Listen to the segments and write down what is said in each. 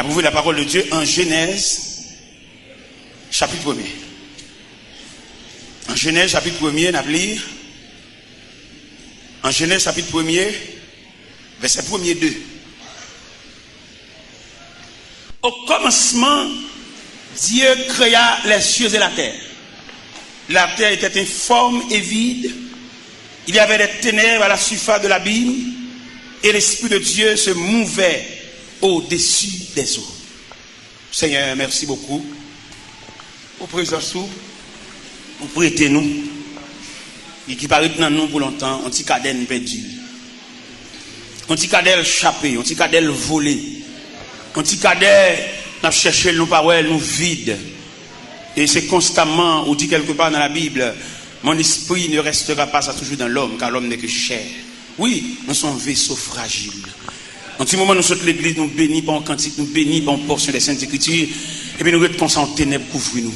ouvrir la parole de Dieu en Genèse, chapitre 1er. En Genèse, chapitre 1er, nous allons lire. En Genèse, chapitre 1er, verset 1er 2. Au commencement, Dieu créa les cieux et la terre. La terre était informe et vide. Il y avait des ténèbres à la surface de l'abîme. Et l'Esprit de Dieu se mouvait au-dessus des eaux. Seigneur, merci beaucoup. Au présence, vous prêtez nous. Et qui paraît dans nous pour longtemps, on petit cadelle perdu. On petit cadelle échappé, on petit cadelle volé. On petit cadelle n'a cherché nos paroles, nous vides. Et c'est constamment, on dit quelque part dans la Bible, mon esprit ne restera pas ça toujours dans l'homme, car l'homme n'est que chair. Oui, nous sommes vaisseaux fragiles. En petit moment, nous sommes l'église, nous bénis par un cantique, nous bénis par une portion des Saintes Écritures, et puis nous retrouvons en ténèbres, couvrir-nous.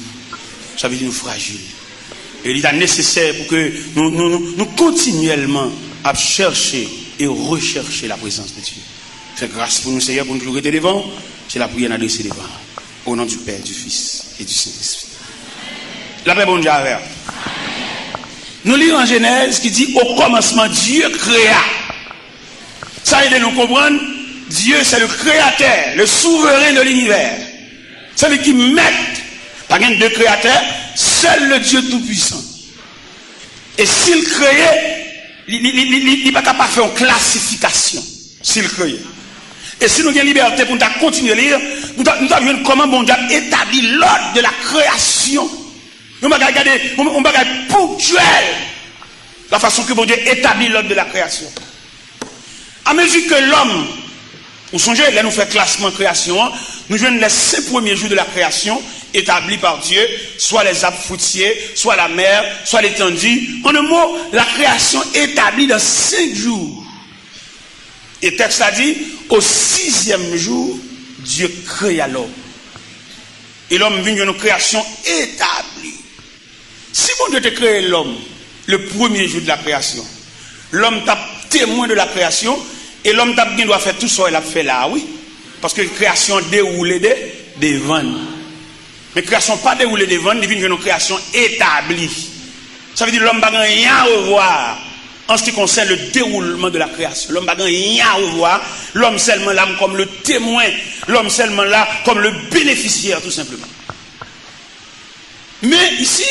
Ça veut dire nous fragiles. Et il est nécessaire pour que nous continuellement à chercher et rechercher la présence de Dieu. C'est grâce pour nous, Seigneur, pour nous toujours être devant. C'est la prière d'adresser devant. Au nom du Père, du Fils et du Saint-Esprit. La paix, bon Dieu, avec. Nous lisons en Genèse qui dit au commencement Dieu créa. Ça aide à nous comprendre. Dieu c'est le créateur, le souverain de l'univers. C'est lui qui met, pas de créateur, seul le Dieu tout-puissant. Et s'il créait, il n'est pas capable de faire une classification. S'il créait. Et si nous avons liberté pour nous continuer à lire, nous avons vu comment bon Dieu établit l'ordre de la création. Nous allons regarder, on va regarder ponctuel la façon que bon Dieu établit l'ordre de la création. À mesure que l'homme, vous songez, là nous fait classement création, nous jouons les 5 premiers jours de la création établis par Dieu, soit les arbres fruitiers, soit la mer, soit l'étendue. En un mot, la création établie dans 5 jours. Et le texte a dit, au 6e jour, Dieu créa l'homme. Et l'homme vient d'une création établie. Si bon Dieu te crée l'homme, le premier jour de la création, l'homme t'a témoin de la création, et l'homme t'a bien doit faire tout ça, il a fait là, oui. Parce que la création déroule des vannes. Mais la création pas déroulée des vannes, il vient d'une création établie. Ça veut dire que l'homme n'a rien à revoir en ce qui concerne le déroulement de la création. L'homme n'a rien à revoir. L'homme seulement là comme le témoin. L'homme seulement là comme le bénéficiaire, tout simplement. Mais ici,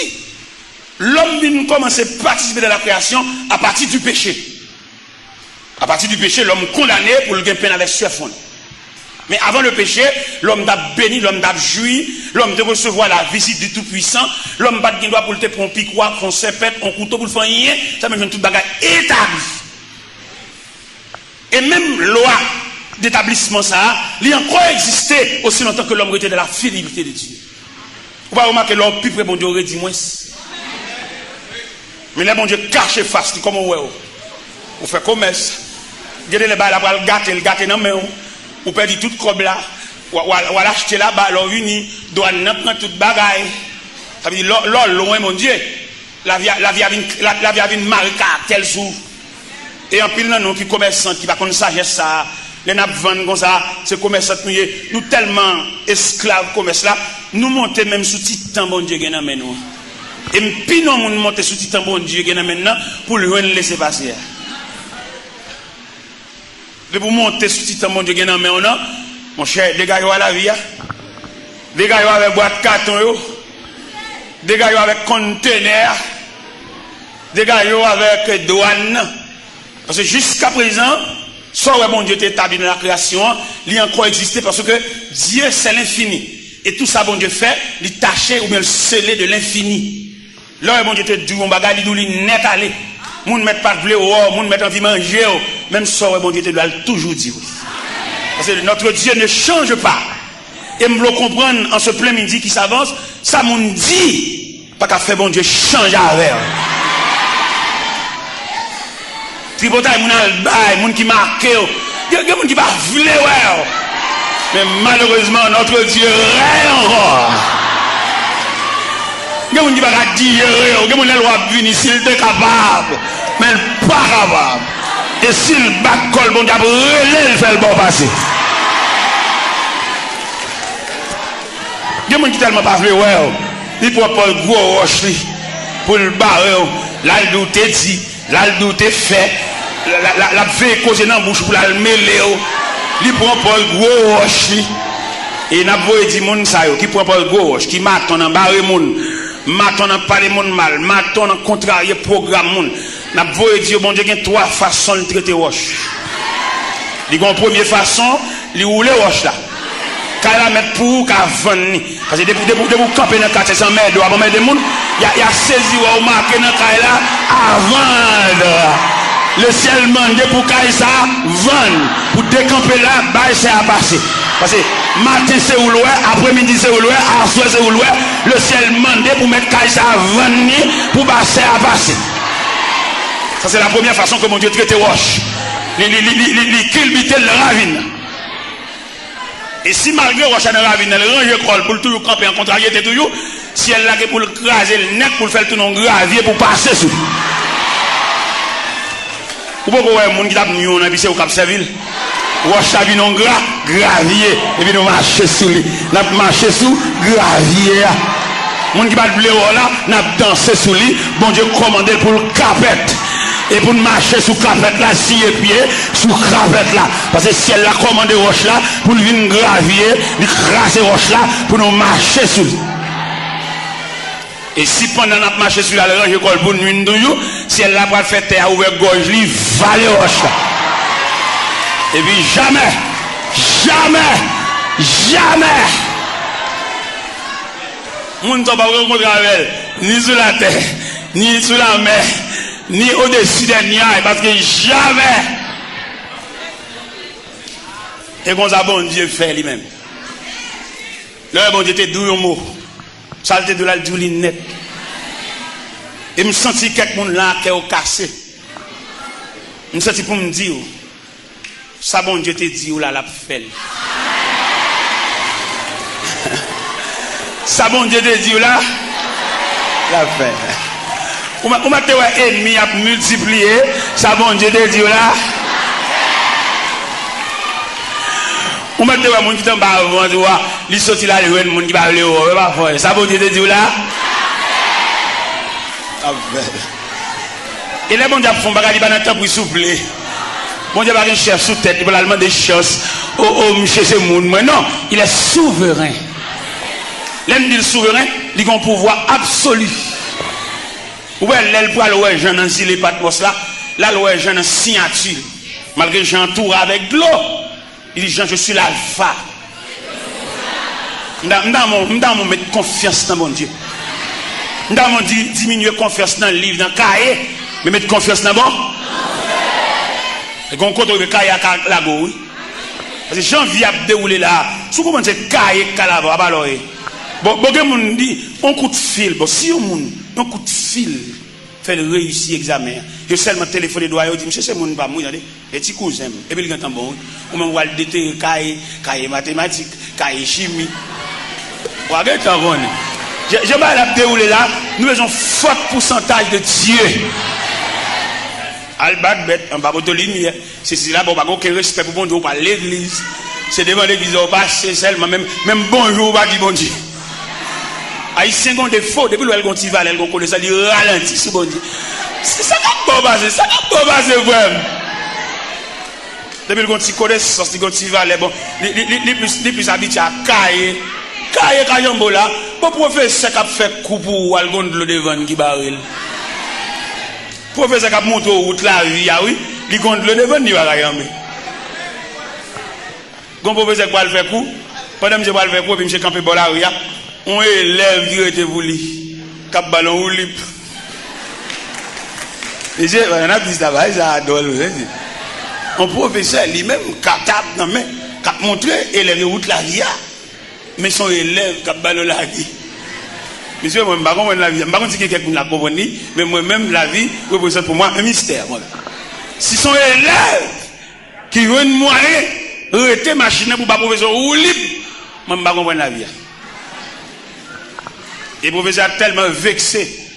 l'homme vient commencer à participer de la création à partir du péché. À partir du péché, l'homme condamné pour le gain peine avec sueur. Mais avant le péché, l'homme t'a béni, l'homme t'a joui, l'homme t'a recevoir la visite du Tout-Puissant, l'homme bat doit pour le prendre un piquois, un serpent, un couteau pour le faire rien, ça me fait tout bagage établi. Et même loi d'établissement ça, il a encore existé aussi longtemps que l'homme était de la fidélité de Dieu. Vous pouvez remarquer l'homme plus près, bon Dieu aurait dit moins. Mais là, bon Dieu cache face, comme on voit. On fait commerce. Regardez les balles, le gâter dans main. On perd tout comme là. Ou l'acheter là-bas, alors uni, doit prendre toute bagaille. Ça veut dire, loin, mon Dieu. La vie a une marque caractère sous. Et en pile, non, qui commerçant, qui va comme ça, j'ai ça. Les nappes vendent comme ça, c'est commerçant, nous tellement esclaves commerce là, nous montons même sous titan, bon Dieu, qui nous. Et puis nous montons sous titan, bon Dieu, qui maintenant, pour le laisser passer. De pour monter sous titan, bon Dieu, qui nous, mon cher, dégagez-vous à la vie, dégagez-vous avec boîte carton, dégagez-vous avec conteneur, dégagez-vous avec douane. Parce que jusqu'à présent, soit bon Dieu t'établit dans la création, il a encore existé parce que Dieu c'est l'infini. Et tout ça bon Dieu fait, il tâché ou bien le scellé de l'infini. Là bon Dieu te dit on bagage il net aller. Moun met pas de blé ou moun met envie manger même ça bon Dieu te doit toujours dire. Parce que notre Dieu ne change pas. Et me le comprendre en ce plein midi qui s'avance, ça moun dit pas qu'à faire bon Dieu changer avec. Tripotaille, moun qui marque, il y a des gens qui va vouler, mais malheureusement, notre Dieu règne encore. Il y a des gens qui va dire, il y a des gens qui va venir s'il est capable, mais il n'est pas capable. Et s'il bat col, bon Dieu, il fait le bon passer. gens qui tellement pas vle ouais. Il prend pas le gros roche pour le barrer. Là le doute dit, là le doute fait. La fait causer dans bouche pour la mêler. Il prend pas le gros roche. Et n'a pas dit moun ça yo qui prend pas le gros roche, qui m'attend en barrer moun, m'attend en parler moun mal, m'attend en contrarier programme moun. N'a pas dit bon Dieu il y a trois façons de traiter roche. Il y a une première façon, il roule roche là. Quand la mettre pour qu'à vendre parce que depuis vous camper dans quartier sans merde avant mettre des monde, il y a saisi ou marqué dans caille là à vendre. Le ciel mande pour caille ça vendre pour décamper là, bail c'est à passer. Parce que matin c'est ou loin, après-midi c'est ou loin, à soir c'est ou loin, le ciel mande pour mettre caille ça vendre pour passer à passer. Ça c'est la première façon que mon Dieu traite roche. Les culbiter le ravine. Et si malgré roche dans la ravine, le range école pour toujours camper en contrariété toujours, si elle l'a pour le craser le nez pour le faire tout non gravier pour passer sous. Ou pas voir monde qui t'a mis on a visé au Cap Serville. Roche a vu non gravier et puis nous marcher sous lui. N'a marcher sous gravier. Monde qui va le là, n'a danser sous lui, bon Dieu commandé pour le capette. Et pour marcher sous capette là, si et pied, sous capette là. Parce que si elle a commandé roche là, pour venir gravier, craser roche là, pour nous marcher sous. Et si pendant notre marché sur la range école pour nous toujours, si elle a pas fait terre ouvert gorge, lui valer roche là. Et puis jamais, moun ne pas rencontrer avec elle, ni sur la terre, ni sur la mer, ni au-dessus des nuages, parce que jamais. Et qu'on a bon Dieu fait lui-même. Le bon Dieu était doux un mot. Ça était de la douline et me senti quelqu'un là qui est cassé. Me senti pour me dire ça bon Dieu te dit ou là la fait. Ça bon Dieu te dit ou là la fait. Ou m'a te ouais ennemi a multiplié, ça bon Dieu te dit ou là. Ou m'a te ouais moun qui t'en bas avant de voir, li sorti là le moun qui va le haut, pas fort. Ça bon Dieu te dit ou là. Et les bon Dieu font bagage il va dans temps pour souffler. Bon Dieu va un chef sous tête, il va demander des choses. Oh monsieur c'est moun, mais non, il est souverain. L'homme dit souverain, il a un pouvoir absolu. Ouais, elle pour aller Jean dans les patmos là, là ouais Jean dans signature. Malgré Jean tour avec de l'eau. Il dit Jean je suis l'alpha. M'dam mettre confiance dans mon Dieu. M'dam diminuer confiance dans le livre, dans le cahier, mais mettre confiance dans bon. Et qu'on compte le cahier à la go, oui. Parce que Jean vient à dérouler là. Si vous commencez à cahier à la go, alors bon, on dit, on coup de fil. Bon, si on coup de fil fait le réussir l'examen, je seulement téléphoné doigt, je dis, monsieur, c'est mon pas moi, et petit cousin, et puis il entend bon, ou même va le déterrer, cahier mathématiques, cahier chimie. Regardez, je vais la dérouler là, nous avons un fort pourcentage de Dieu. Albat bête, en bas de lumière, c'est là, bon, pas aucun respect pour bon Dieu, pas l'église. C'est devant l'église, on passe seulement, même bonjour, pas dit bon Dieu. Haïtien ont des faux, depuis qu'elle continue à aller, elle connaît ça, il ralentit, c'est bon Dieu. C'est ça qui est basé, ça qui est basé vraiment. Depuis qu'elle connaît ça, il continue à aller, bon, les plus habitués à cailler, là, pour professeur qui a fait coup pour aller le devant qui barre. Professeur qui a montré route la vie, ah oui, il compte le devant, il va rayamber. Quand professeur qui va le faire coup, pendant que je vais le faire coup, puis je vais camper pour la rue, on élève qui était voulu, cap ballon ou lip. Et j'ai, on a dit ça, ça adore. Un professeur lui-même, capable, non mais, cap montré, élève route la vie, mais son élève cap ballon la vie. Monsieur, moi, je ne sais pas la vie. Je ne sais pas si quelqu'un l'a compris, mais moi-même, la vie représente pour moi un mystère. Voilà. Si son élève qui veut une moyen, arrêter machine pour pas professeur ou libre, moi, je ne sais pas comprendre la vie. Et le professeur est tellement vexé.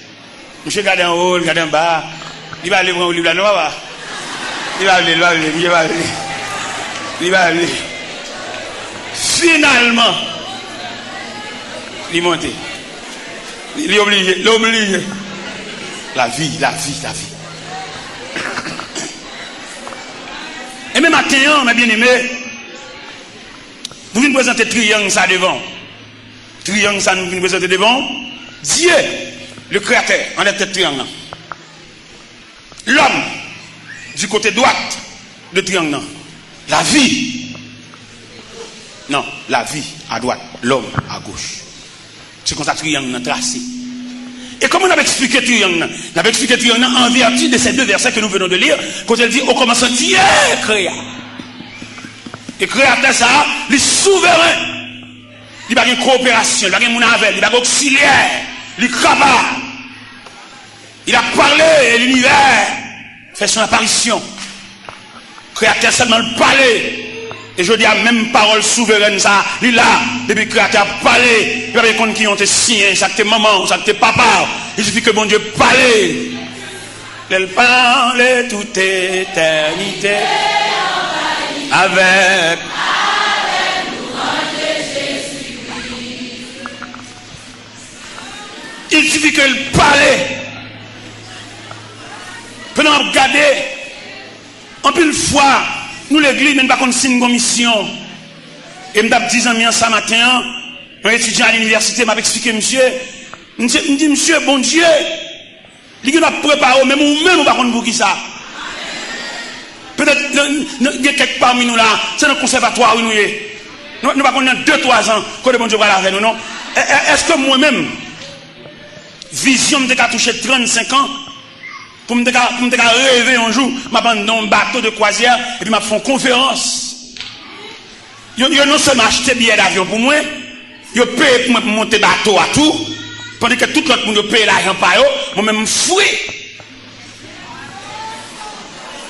Monsieur, regardez en haut, regardez en bas. Il va aller prendre le livre là, non, va. Il va aller. Finalement, Il monte. Il est obligé. L'obligé. La vie. Et même matin, mes bien-aimés, nous venons présenter triangle ça devant. Triangle ça nous venons présenter devant. Dieu, le créateur, en tête triangle. L'homme, du côté droite de triangle. La vie. Non, la vie à droite, l'homme à gauche. C'est comme ça que triangle tracé. Et comment on a expliqué triangle? On a expliqué triangle en vertu de ces deux versets que nous venons de lire, quand elle dit au commencement Dieu créa. Et créateur ça, il est souverain. Il n'y a pas de coopération, il n'y a pas de monnavel, il n'y a pas d'auxiliaire, il est capable. Il a parlé et l'univers fait son apparition. Créateur seulement le parler. Et je dis à même parole souveraine ça, il est là, depuis que créateur a parlé, il n'y a pas de qui ont été signés, ça que tes mamans, ça que tes papas, il suffit que bon Dieu parle. Il parle toute éternité avec Jésus. Il suffit que le parle. Pendant regarder, en plus fois, nous l'église, même pas qu'on signe une mission. Et je me dis, ça matin, un étudiant à l'université m'a expliqué, monsieur, me dit, monsieur, bon Dieu, il a préparé, même ou même, on va pour qui ça. Peut-être, il y a quelques parmi nous là, c'est le conservatoire où nous sommes. Nous avons 2-3 ans, que le bon Dieu va la faire, nous, non? Est-ce que moi-même, vision de toucher 35 ans, pour me rêver un jour, je vais dans un bateau de croisière et puis je fais une conférence. Ils non seulement acheté billet d'avion pour moi, ils payent pour moi monter bateau à tout, tandis que tout l'autre monde paye l'argent par eux, moi-même je fouille.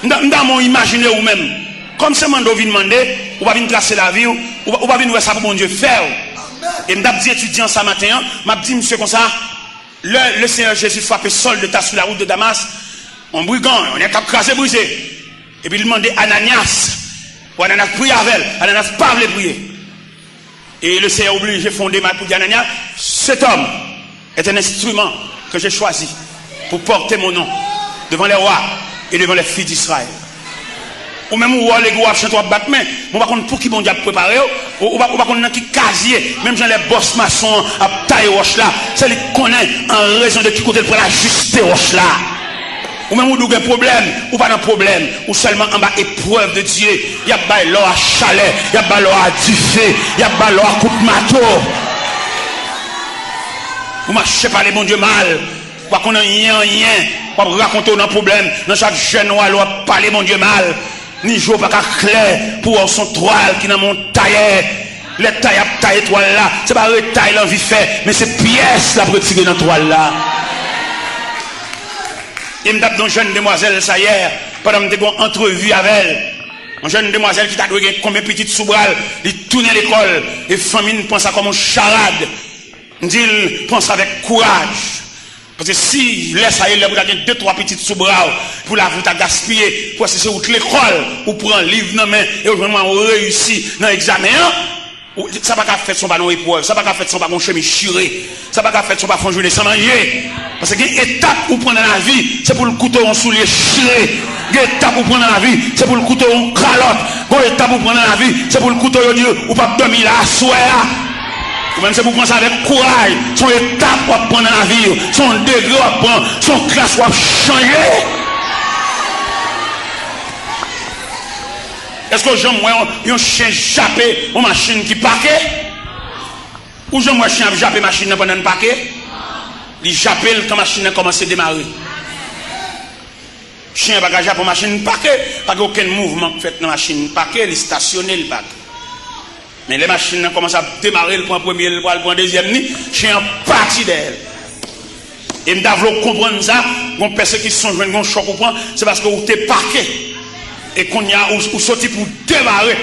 Dans mon imaginaire ou même, comme c'est mon vient demander, on va venir tracer la vie, on va venir voir ça pour mon Dieu faire. Et je dis étudiant ce matin, je dis monsieur comme ça, le Seigneur Jésus frappait sol de tas sur la route de Damas, en brigand, on est crasé, brisé. Et puis il demandait Ananias, pour Ananias prier avec elle, Ananias pas voulait prier. Et le Seigneur obligé de fonder pour dire Ananias, cet homme est un instrument que j'ai choisi pour porter mon nom devant les rois et devant les filles d'Israël. Ou même où les gars chantent à battre main, on va pour qui bon Dieu préparé, ou va qu'on qui casier, même dans les boss maçons à taille roche là, c'est les connaît en raison de qui côté pour la juste roche là. Ou même où il y a un problème, ou pas de problème, ou seulement en bas épreuve de Dieu, il y a pas l'or à chalet, il y a pas l'or à diffé, il y a pas l'or à coup de marteau. Vous marchez pas les bon Dieu mal, pas qu'on a rien, pas raconter un problème, dans chaque jeune ou alors parler mon Dieu mal. Ni jour pas clair pour son toile qui dans mon tailleur. Les tailles toile là, c'est pas retaille l'envie fait, mais c'est pièce là pour tirer dans toile là. Et me tape dans une jeune demoiselle ça hier, pendant que j'ai une entrevue avec elle. Une jeune demoiselle qui t'a donné combien de petites sous-bras, il tourne à l'école, et famille pense ça comme une charade. Il pense avec courage. Parce que si laisse à elle, vous avez 2-3 petites sous-bras pour la vous gaspiller, pour c'est où l'école, ou prend un livre dans main et vraiment réussit dans l'examen, ça va pas faire son ballon épreuve, ça va pas faire son ballon chemise chiré, ça va pas faire son ballon journée sans manger. Parce que une étape pour prendre dans la vie, c'est pour le couteau en soulier chiré. Une étape pour prendre dans la vie, c'est pour le couteau en calotte. Une étape pour prendre dans la vie, c'est pour le couteau ou pas dormir là à soir. Ou même c'est pour prendre ça avec courage. Son étape pour prendre dans la vie, son degré pour prendre, son classe pour changer. Est-ce que j'aime un chien jappé une machine qui paquet? Ou j'aime un chien jappé machine pendant un paquet? Il jappé quand la machine a commencé à démarrer. Chien va japper pour machine paquet, pas aucun mouvement fait dans la machine paquet, il stationné le paquet. Mais les machines commencent à démarrer, le point premier, le point deuxième, chien parti d'elle. Et je dois comprendre ça, quand personne qui sont joués un choc au point, c'est parce que vous êtes paquet. Et qu'on y a ou sorti pour démarrer.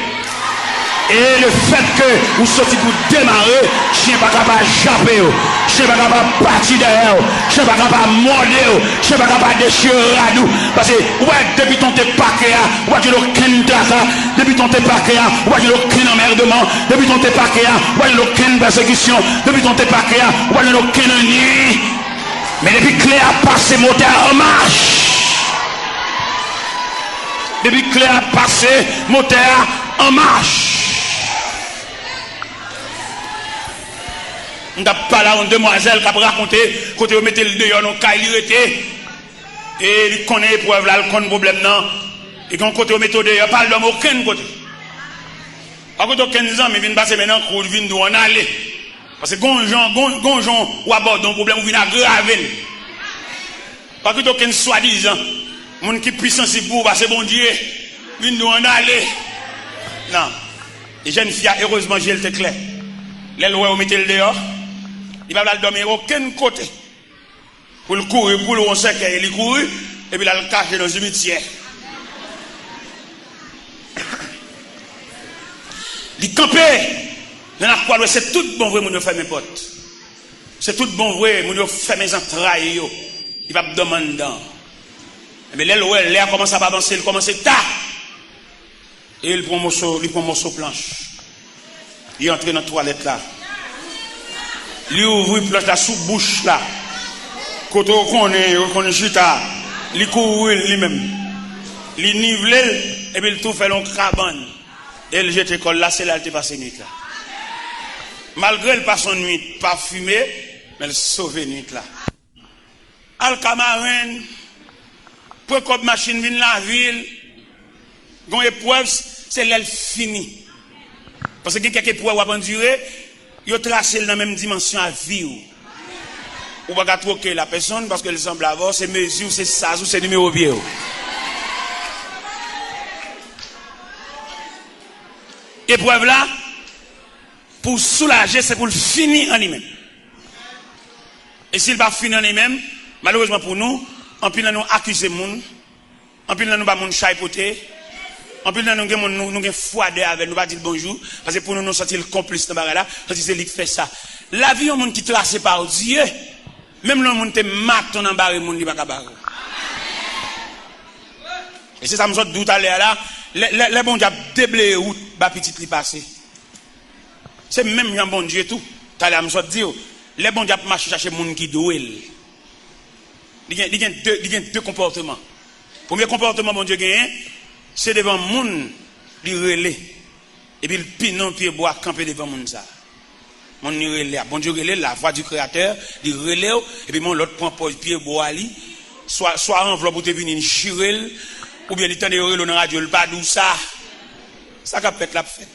Et le fait que vous sortez pour démarrer, chien pas capable de japper, chien pas capable de partir derrière, chien pas capable de morder, chien pas capable de déchirer à nous. Parce que, ouais, depuis ton t'es paquet, ouais, tu l'as aucun trace, depuis ton t'es paquet, ouais, tu l'as aucun emmerdement, depuis ton t'es paquet, ouais, tu l'as aucune persécution, depuis ton t'es paquet, ouais, tu l'as aucun ennui. Mais depuis que clé a passé, moteur en marche. Depuis que clé a passé, moteur en marche. On a parlé à une demoiselle qui a raconté côté où mettez le dehors dans caille et il connaît l'épreuve là, il connaît le problème non. Et quand côté où mettez le dehors, parle d'homme aucun côté. À côté de 15 ans, mais vient passer maintenant qu'on vient d'où on aller. Parce que gonjon ou aborde un problème ou vient aggraver. Pas que aucun soi-disant monde qui puissant si pour passer bon Dieu, vient d'où on aller. Non. Les jeunes filles heureusement j'ai le clair. Les lois où mettez le dehors. Il va pas dormir aucun côté. Pour le courir, pour le on sait qu'il est couru, et puis il va le cacher dans un cimetière. Il campé. C'est tout bon vrai, mon fait mes potes. C'est tout bon vrai, mon fait mes entrailles. Il va me demander. Mais les lois, l'air commence à avancer, il commence à tard. Et il prend un morceau planche. Il entre dans la toilette là. Il ouvre une planche là sous bouche là. Quand on est chita, il court lui-même. Il nivelle et puis il tout fait long cabane. Et il jette l'école là, c'est là qu'il passe nuit là. Malgré le passe nuit parfumé, mais il sauve nuit là. Alcamarin, pour que machine vienne la ville, gon épreuve, c'est l'aile finie. Parce que quelques épreuves à endurer, ils ont tracé dans la même dimension à vivre. Ou pas troquer la personne parce qu'elle semble avoir ses mesures, ses sas ou ses numéros vieux. Épreuve là, pour soulager, c'est pour le finir en lui-même. Et s'il va finir en lui-même, malheureusement pour nous, en plus nous accuser moun, en plus nous pas moun chaipoter, en plus nous avons froidé avec nous pas dire bonjour parce que pour nous sentir le complice dans là, parce que c'est lui qui fait ça. La vie on monde qui tracé par Dieu, même le monde te maton en barre monde il pas capable. Et c'est ça me sort tout à l'heure là, les bon Dieu déblayé route ba petite li passer. C'est même un bon Dieu tout. Tout à l'heure me sort dire les bon Dieu marcher chercher monde qui doué. Il y a deux comportements. Premier comportement bon Dieu gagne, c'est devant monde li relais et puis le pinon pied bois camper devant monde ça. Mon ni relais, bon Dieu relais la voix du créateur, li relais et puis mon l'autre prend pied bois li soit enveloppe pour te venir chirel ou bien il tande relais dans radio le pas d'où ça. Ça qu'a fait la fête.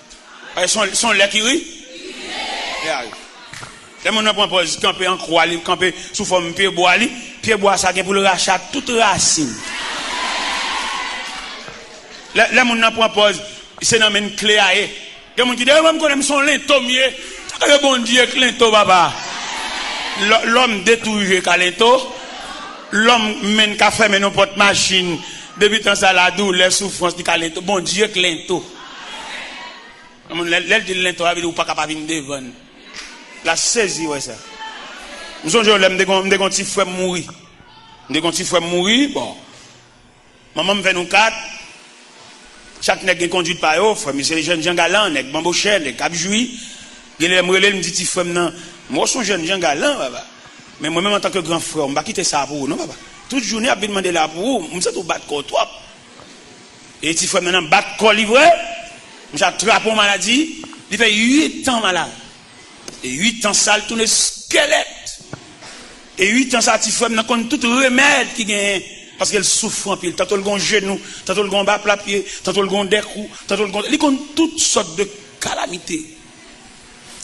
Son lait qui rit. Les gens prend pause camper en croix, camper sous forme pied bois li, pied bois ça pour le rachat toute racine. Les gens prend pause, c'est dans une clé à eux. Les gens qui disent même connaît son lento mieux. Le bon Dieu lento papa. L'homme détruit lento. L'homme mène qu'à faire nos porte machine depuis tant ça la douleur, les souffrances du lento. Bon Dieu lento. L'aile de lento avec ou pas capable de devant. La saisie ouais ça. Nous sommes me de petit frère mourir. De petit frère mourir bon. Maman me fait nous quatre. Chaque nèg conduit par eux, frère, c'est les jeunes gens galants, nèg bambocher, nèg capjoui. Il me dit petit frère non. Moi son jeune gens galants papa. Mais moi même en tant que grand frère, on va quitter ça pour vous non papa. Toute journée a demandé là pour vous, on me tout battre corps toi. Et petit frère maintenant battre corps livré. J'ai attrapé une maladie, il fait 8 ans malade. Et 8 ans ça, il tourne squelette. Et 8 ans ça, il faut maintenant tout remède qui gagne. Parce qu'elle souffre en pile. Tantôt le gon genou, tantôt le gon bas plat pied, tantôt le gon décou, tantôt le gon. Il compte toutes sortes de calamités.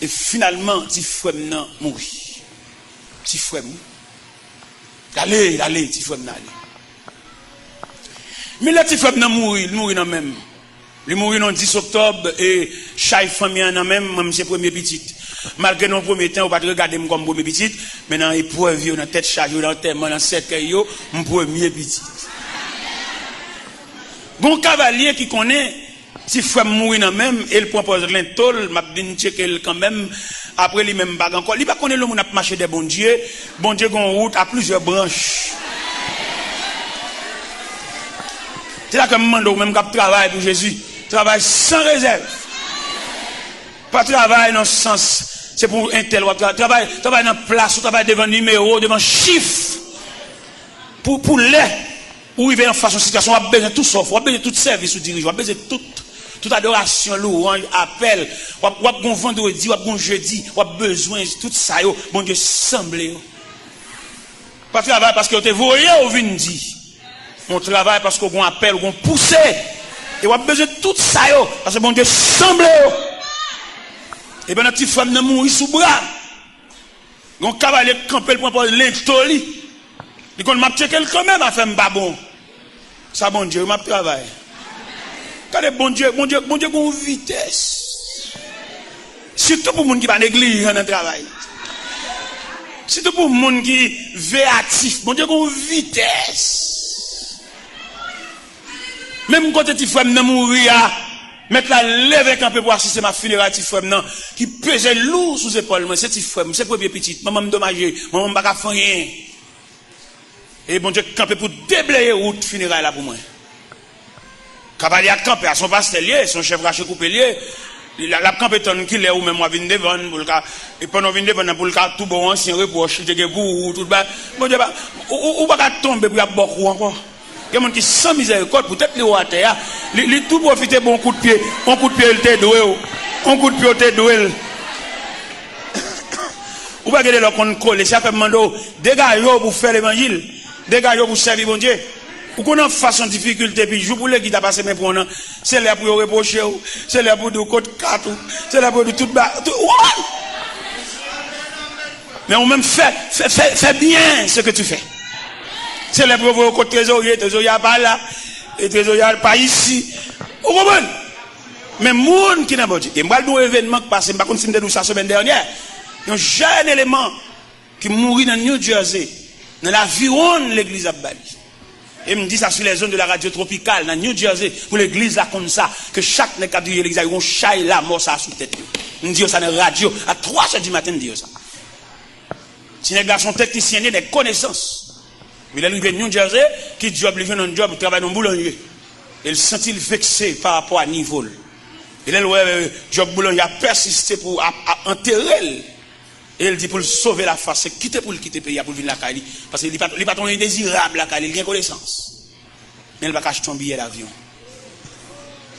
Et finalement, il faut maintenant mourir. Il faut mourir. Allez, il faut maintenant aller. Mais là, il faut maintenant mourir. Il mourit dans même. Il mourit le 10 octobre et chaque famille en a même ses premiers petites. Malgré nos premiers temps, on va pas regarder comme premier petit, mais dans l'épreuve, dans tête chargée, dans terre, dans cercueil, mon premier petit. Bon cavalier qui connaît, Si frère mourir dans même, il propose l'intol, m'a bien checker quand même, après lui même bag encore. Il pas connaît le monde a marché des bon Dieu gon route à plusieurs branches. C'est là que me demande même cap travail pour Jésus, travail sans réserve. Pas travail dans le sens c'est pour un tel travail dans place, travail devant numéro, devant chiffre. Pour les où il vient en face de situation, on a besoin de tout sauf, on a besoin de tout service ou dirigeant, on a besoin de toute adoration, louange, appel, on a bon vendredi, on a bon jeudi, on a besoin de tout ça, bon Dieu, semblé. Pas travail parce que vous voyez ou vient dire. On travaille parce qu'on appelle, on pousse. Et on a besoin de tout ça, parce que bon Dieu, semblé. Et bien notre petit femme n'a mouru sous bras. On cavalier camper pour l'intoli. Et qu'on m'a checké quand même à faire un babon. Ça bon Dieu, m'a travail. Quand bon Dieu, qu'on vitesse. Surtout pour les gens qui va négliger dans le travail. Surtout pour les gens qui véatifs. Bon Dieu, qu'on vitesse. Même quand tu femme n'a mourir, mettre la lèvre un peu pour assister ma funéraille, ti frère non, qui pesait lourd sous épaule, moi, c'est ti frère, c'est premier petit, maman me dommagé, maman m'a pas fait rien. Et bon Dieu, camper pour déblayer route funéraille là pour moi. Cavalier a campé à son pastel, son chef raché coupé lié, la campé ton qui l'est ou même moi vinn devant, pour le cas, et pendant vinn devant, pour le cas, tout bon, ancien reproche, il était pour, tout bas, bon Dieu, ou pas tomber pour y avoir beaucoup encore. Il y a des gens qui sans miséricorde, peut-être les rois terre, les tout profiter bon coup de pied, un coup de pied il t'est doué, un coup de pied il t'est doué. Ou pas regarder leur compte coller, ça fait demander, dégagez pour faire l'évangile, dégagez pour servir bon Dieu. Ou qu'on a façon de difficulté, puis je voulais qu'il t'a passé mes points, c'est là pour reprocher, c'est là pour dire côté 4, c'est là pour dire tout bas. Mais on même fait bien ce que tu fais. C'est les preuves au côté trésorier pas là, et trésorier pas ici. Vous comprenez? Mais monde qui n'a pas dit. Et moi, le événement qui passe, par contre, si nous ça semaine dernière, un jeune élément qui mourit dans New Jersey, dans l'aviron de l'église à Bali. Et me dit ça sur les zones de la radio tropicale, dans New Jersey, pour l'église là comme ça, que chaque cadre de l'église a un chat là, mort ça sous tête. Me dit ça dans la radio, à 3h du matin, me dit ça. Si les gars sont techniciens, des connaissances. Il est arrivé à New Jersey, qui job, il vient dans un job, il travaille dans un boulanger. Il se sentit vexé par rapport à niveau. Il est le job boulanger a persisté pour enterrer. Et il dit pour le sauver la face, c'est quitter pour le quitter le pays, pour venir la Cali. Parce qu'il n'est pas indésirable la Cali, il a une connaissance. Mais il va acheter un billet d'avion.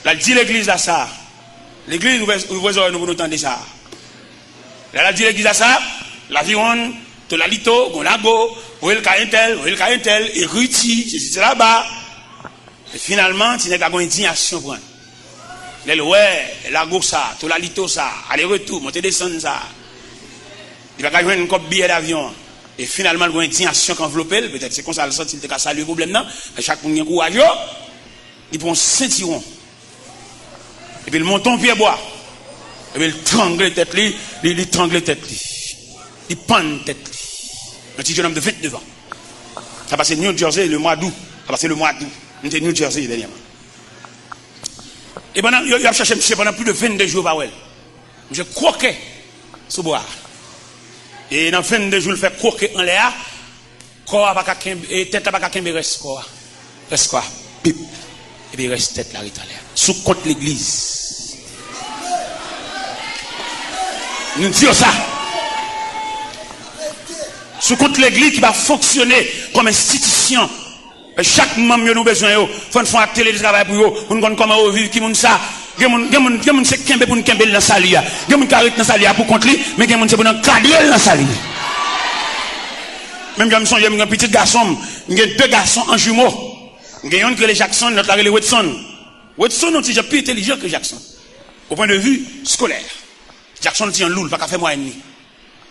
Là, il dit l'église à ça. L'église, nous vous entendez ça. Là, il dit l'église à ça, l'avion, de la lito, gonago, où est le caïntel, et ruti, c'est là-bas. Et finalement, tu n'as pas une indignation pour elle. Ouais, la go ça, tout la lito ça, aller-retour, monter descendre ça. Il va pas jouer une copie billet d'avion. Et finalement, il y a une indignation qui enveloppe, peut-être c'est comme ça, le senti, il a salué le problème, non? Mais chaque monde qui est courageux, il prend un ceinturon. Et puis il monte en pied bois. Et puis il trangle tête, il trangle tête, il pend tête. Un petit jeune homme de 29 ans. Ça a passé New Jersey le mois d'août. Ça a passé le mois d'août. On était New Jersey dernièrement. Et pendant, il a cherché monsieur pendant plus de 22 jours par elle. Je croquais sous bois. Et dans 22 jours, il fait croquer en l'air. Corps pas et tête pas qu'à reste quoi. Reste quoi? Pip. Et puis reste tête là en l'air. Sous contre l'église. Nous disons ça. Sous compte l'église qui va fonctionner comme institution. Chaque membre nous besoin il faut faire un télétravail pour eux, pour nous connaître comment vivre qui moun ça. Il y a moun c'est kembe pour nous kembe dans salle. Il y a moun qui arrête dans salle pour contre lui, mais il y a moun c'est pour nous cadrer dans salle. Même j'aime son un petit garçon, il y a deux garçons en jumeaux. Il y a un qui est Jackson, l'autre est Watson. Watson est plus intelligent que Jackson au point de vue scolaire. Jackson est un loul, pas qu'à faire moi ennemi.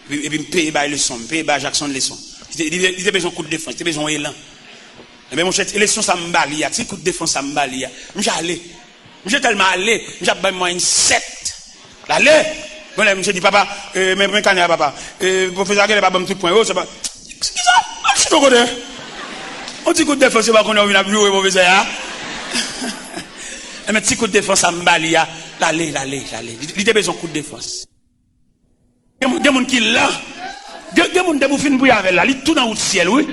Et puis, payer par leçon, payer par Jackson leçon. Il a besoin de coup de défense, il a besoin d'élan. Et bien, mon cher, leçon, ça me balie, si coup de défense, ça me balie. Je suis allé. Je suis tellement allé, je suis allé, moi, une 7. Allez! Bon, là, je dis, papa, mais quand papa, professeur, il n'y a pas de tout point, c'est pas. C'est qui ça? Je suis trop content. On dit coup de défense, c'est pas qu'on a vu la plus haut, professeur. Un petit coup de défense à Mbalia. Allez. Il a besoin de coup de défense. Il y a des gens qui là. Il y a des gens qui fin pour avec là. Il tout dans le ciel, oui.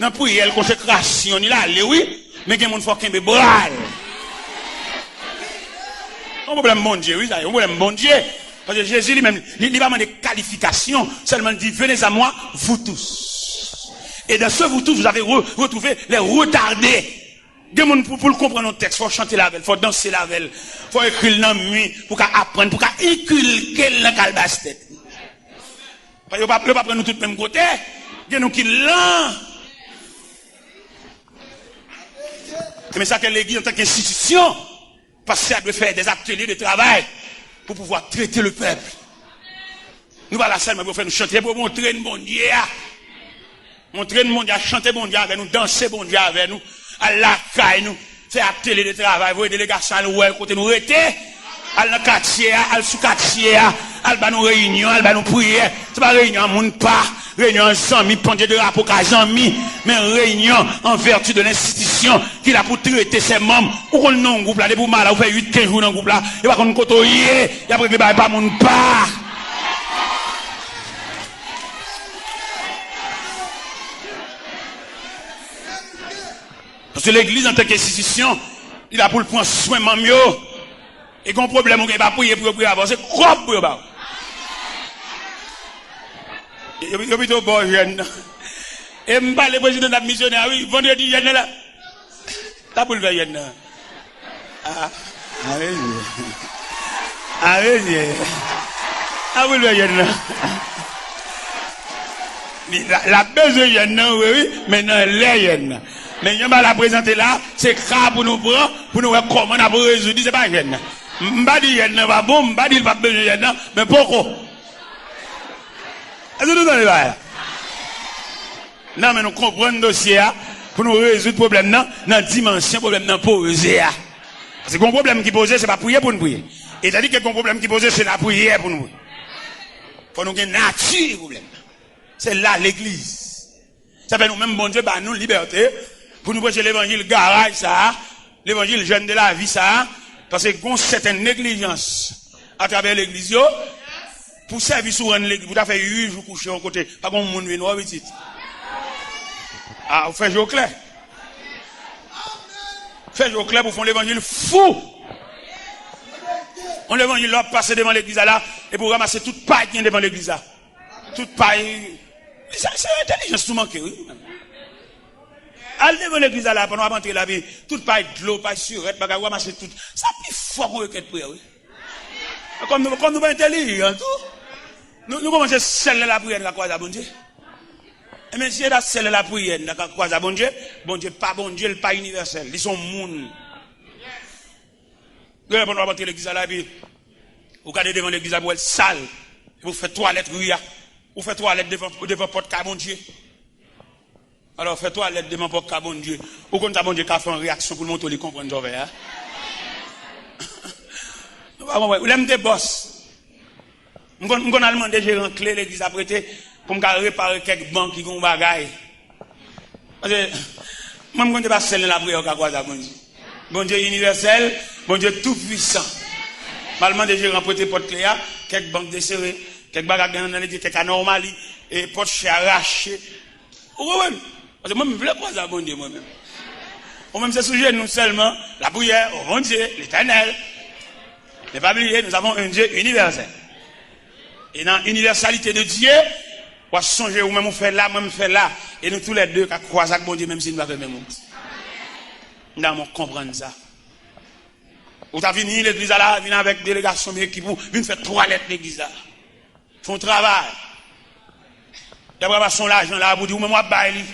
Dans pour y aller consécration, il là, oui. Mais il y a des gens qui font qu'un bébral. Un problème bon Dieu, oui, ça. Un problème bon Dieu. Parce que Jésus lui-même, il va demander des qualifications. Seulement il dit, venez à moi, vous tous. Et dans ce vous tous, vous avez retrouvé les retardés. Des gens pour comprendre nos textes, il faut chanter la veille, il faut danser la veille, il faut écrire dans la nuit, pour apprendre, pour inculquer dans la calebasse tête. Parce que ne pas prendre nous tous le même côté. Il y a nous qui l'ont. Mais ça que l'église en tant qu'institution, parce que ça doit faire des ateliers de travail pour pouvoir traiter le peuple. Nous voilà seulement pour faire nous chanter, pour montrer le bon Dieu. Montrer le bon Dieu, chanter bon Dieu avec nous, danser bon Dieu avec nous. À la caille nous, faire atelier de travail, voir des délégations à nous, côté nous rester, à la quartier, à la sous-quartier, à la nous réunion, à la nous prière. C'est pas réunion, mon pas, réunion en amis, pendant de rapport qu'à amis, mais réunion en vertu de l'institution qui a pour traiter ses membres. Ou qu'on non groupe là, des pour mal, ou fait 8-15 jours dans le groupe là, et pas qu'on côtoyer, et après que pas mon pas. Parce que l'église en tant qu'institution, il a pour le prendre soin de mieux. Et qu'on problème, on ne va pas prier pour avancer, croire pour avancer. Il y a plutôt bon jeune. Et je parle le président de la missionnaire, oui, vendredi, jeune là. T'as pour le faire jeune. Ah, oui. Ah, vous le faire jeune. La besoin jeune, oui, mais non, les jeunes. Mais il va la présenter là, c'est grave pour nous prendre, pour nous voir comment on a résoudre, c'est pas jeune. M'ba dit jeune va bon, m'ba dit pas besoin jeune, mais pourquoi? Est-ce que nous allons là? Non, mais nous comprenons le dossier pour nous résoudre le problème dans la dimension, problème dans posé. Parce que le problème qui pose, c'est pas prier pour nous prier. Et c'est-à-dire que le problème qui pose, c'est la prière pour nous. Pour nous avoir une nature problème. C'est là l'église. Ça fait nous-mêmes, bon Dieu, bah nous liberté. Pour nous prêcher l'évangile garage, ça, l'évangile jeune de la vie, ça, parce qu'il y a une certaine négligence à travers l'église, pour servir sur l'église, vous avez fait 8 jours coucher au côté, pas comme mon monde noir, petit. Ah, vous faites jour clair. Faites jour clair pour faire l'évangile fou. On l'évangile là, passer devant l'église là, et pour ramasser toute paille qui est devant l'église là. Toute paille. C'est intelligence tout manqué, oui. Allez devant l'église là, pendant qu'on entrer la vie, toute paille de l'eau, paille surette, bagarre, ramasser tout. Ça plus fort pour requête prière, oui. Comme nous pas intelligents, tout. Nous commençons à sceller la prière dans la croix à bon Dieu. Et même si on a scellé la prière dans la croix à bon Dieu, pas bon Dieu, pas universel. Ils sont moun. Pendant qu'on entrer l'église là, puis, vous regardez devant l'église là, vous êtes sale. Vous faites toilette, oui, vous faites toilette devant porte à bon Dieu. Alors, fais toilette devant porte à bon Dieu. Ou quand ta bon Dieu qui a fait une réaction pour le montrer, il comprend j'en vais, hein. Vous l'aimez des boss. Je vais demander gérant clé l'église à prêter pour me réparer quelques banques qui ont bagaille. Parce que, moi, je ne vais pas sceller la prière à quoi ça, bon Dieu. Bon Dieu universel, bon Dieu tout puissant. Je vais demander gérant prêter porte clé à, quelques banques desserrées, quelques bagages dans l'église, quelques anomalies, et porte chez arraché. Vous comprenez? Parce que moi, je ne veux pas ça, bon Dieu, moi-même. Moi-même, c'est sujet, nous seulement, la prière, au bon Dieu, l'éternel. Ne pas oublier, nous avons un Dieu universel. Et dans l'universalité de Dieu, on va songer, ou même on fait là, moi, on fait là. Et nous tous les deux, qui croisons avec bon Dieu, même si nous ne faisons pas le même. Nous devons comprendre ça. Vous avez venu l'église là, venez avec délégation, mais qui vous, venez faire toilette l'église là. Font travail. Il y a vraiment son l'argent là, vous dites, moi, moi, baille.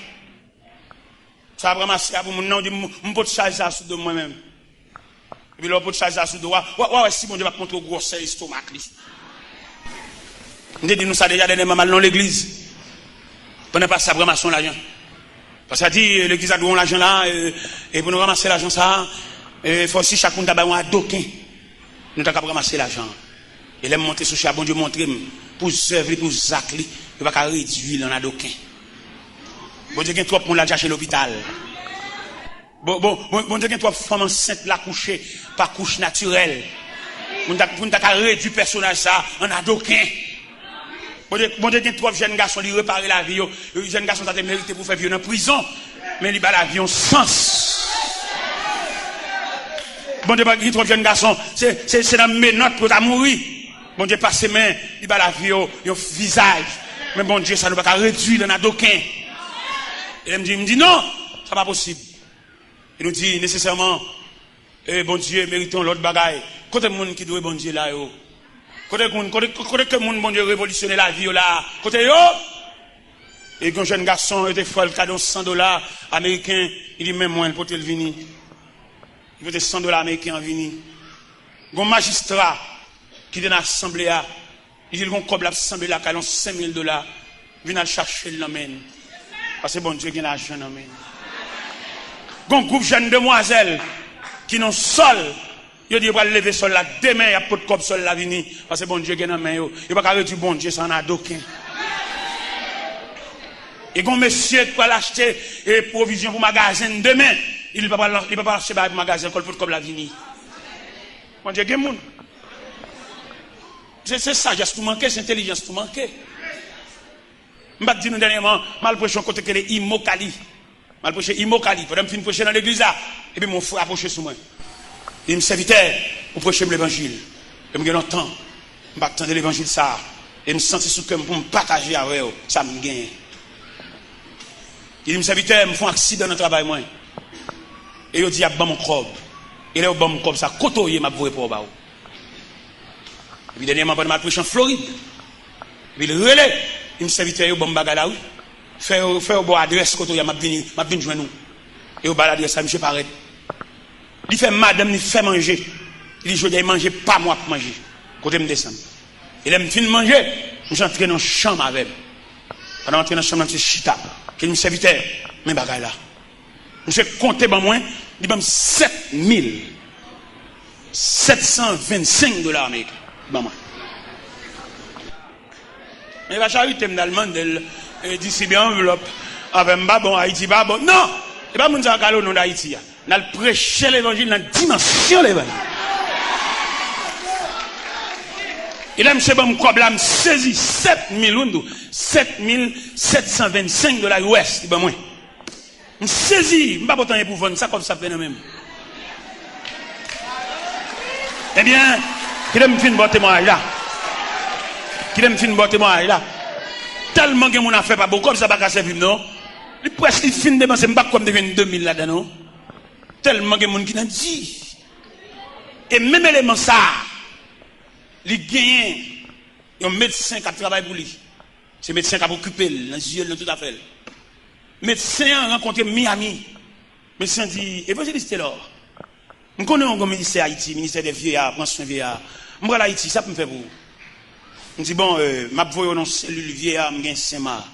Ça va ramasser pour mon nom, je peux charger ça sous de moi-même. Et puis là, on peut charger ça sous de moi. Ouais, si mon Dieu va montrer au gros estomac. On dit nous ça déjà dernièrement mal dans l'église. On n'a pas ça pour ramasser l'argent. Parce que ça dit, l'église a donné l'argent là, et pour nous ramasser l'argent ça, il faut aussi chacun d'abord un doquin. Nous avons ramasser l'argent. Et là, monter sur chat, bon Dieu montrer, pour servir, pour zacler, il va réduire, il en a doquin. Bon Dieu, il y a trop de monde là chez l'hôpital. Bon Dieu, trois femmes enceintes la coucher par couche naturelle. Bon Dieu, réduire du personnage ça en adoquin. Bon Dieu, trois jeunes garçons, ils réparer la vie. Les jeunes garçons, ça te mérité pour faire vivre en prison. Mais ils bat la vie en sens. Bon Dieu, trois jeunes garçons, c'est dans mes notes pour mourir. Bon Dieu, passe ses mains, il bat la vie au visage. Mais bon Dieu, ça ne va pas réduire dans adoquin. Et il me dit non, ça n'est pas possible. Il nous dit nécessairement, bon Dieu, méritons l'autre bagaille. Côté monde qui doit bon Dieu là, yo. Côté que monde bon Dieu révolutionner la vie là. Côté yo. Et quand un jeune garçon était fou le cadeau $100 américains, il dit même moi, il peut le venir. Il peut $100 américains en venir. Un magistrat qui est dans l'assemblée, il dit qu'on coble l'assemblée là, qui a $5,000, vient chercher l'amène. Parce que bon Dieu qui a l'argent l'amène. Un groupe de jeunes demoiselles qui n'ont sol. Yo dit va lever sol là demain il y a pas de cop sol là venir parce que bon Dieu gagne en main yo il pas ka réduire bon Dieu ça en a d'aucun et gon monsieur qui va l'acheter et provision pour magasin demain il pas acheter pour magasin pour comme la venir bon Dieu gagne monde c'est sagesse tout manquer c'est intelligence tout manquer m'pa dit nous dernièrement mal prêcher côté que les Imokali mal prêcher Imokali pendant fin prêcher dans l'église là et puis mon frère approcher sur moi. Il me serviteur pour prêcher l'évangile. Et me gagne longtemps. Je m'attendais l'évangile ça. Et me sentais sous cœur pour me partager avec eux. Ça me gagne. Il me serviteur, me font un accident dans le travail moi. Et il dit à mon corps. Et là au bon corps ça côtoyer m'a voué pour bas. Et puis dernièrement pendant ma prêche en Floride. Et puis le relais, il me serviteur au bon bagarre là oui. Faire au bon adresse côtoyer m'a venir joindre nous. Et au bas l'adresse ça monsieur paraît. Il fait madame, il fait manger. Il dit, je dois manger, pas moi pour manger. Côté me descendre. Et là, je finis de manger, je suis entré dans la chambre avec lui. Pendant entrer dans la chambre, je suis chita. Quel me serviteur, mais bagaille là. Je suis compté, ben moi, il m'a $7,725 américains. Ben moi. Mais la charité me demande de distribuer enveloppe. Avec moi, bon, Haïti, bah bon. Non! Et pas mon zakalo non d'Haïti. On a prêché l'évangile dans la dimension de l'évangile. Et là, monsieur, bon, je me saisi $7,725 US. Ben, moi. Je me saisi, je ne sais pas pour vendre ça comme ça, même. Eh bien, qui me fait un bon témoignage là? Qui me fait un bon témoignage là? Tellement que mon affaire pas beaucoup, comme ça, pas servir, non? Il presque fin de dépenser, je ne sais pas comme devient 2000 là-dedans, non? Tellement que mon qui n'a dit. Et même élément ça, il gagne un médecin qui travaille pour lui. C'est un médecin qui a occupé dans les yeux, tout à fait. Médecin a rencontré Miami. Médecin dit, évangéliste là. Je connais un ministère Haïti, ministère des vieillards, prends soin des vieillards. Je vais à Haïti, ça peut me faire pour. Je dis, bon, je vais dans cellule vieillard, je vais Saint-Mar.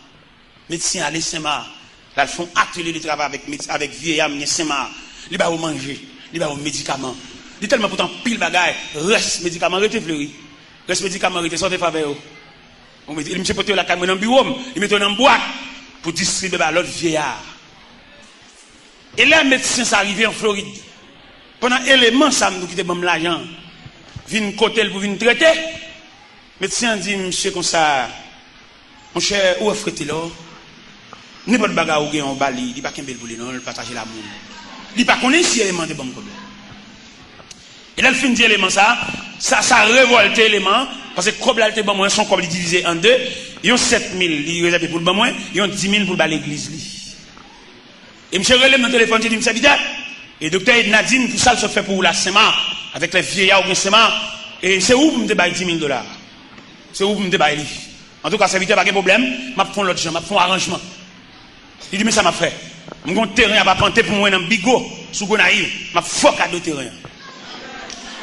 Médecin allez Saint-Mar. Là, ils font atelier de travail avec vieillard, je vais Saint-Mar. Ils vont manger, ils vont médicaments. Il tellement pourtant pile bagaille, reste médicament, reste fleuri. Reste médicament, reste sortez faveur. Il me porté la caméra dans le bureau, il met dans une boîte pour distribuer à l'autre vieillard. Et là, le médecin s'est arrivé en Floride. Pendant l'élément, ça me dit que l'argent. Vient côté pour venir traiter. Le médecin dit, monsieur, comme ça, mon cher, où est-ce là? N'importe quel bagage où il y a un bali, il n'y a pas qu'un bel boulot, il partage l'amour. Il n'y a pas qu'on est si élément de bon problème. Et là, le fin d'élément, ça révolte l'élément, parce que comme là, bon, son comme divisé en deux, ils ont 7000, ils réservent pour le bon moins, ils ont 10 000 pour l'église. Et monsieur relève mon téléphone, il dit, monsieur Vidal, et docteur Nadine, tout ça se fait pour la SEMA, avec les vieillards ou SEMA, et c'est où vous me débaillez $10,000? C'est où vous me débaillez? En tout cas, ça évite pas de problème, je vais prendre l'autre gens, je vais faire un arrangement. Il dit, mais ça m'a fait. Je vais terrain à planter pour moi dans Bigo, sous Gonaïve, je vais faire cadeau terrain.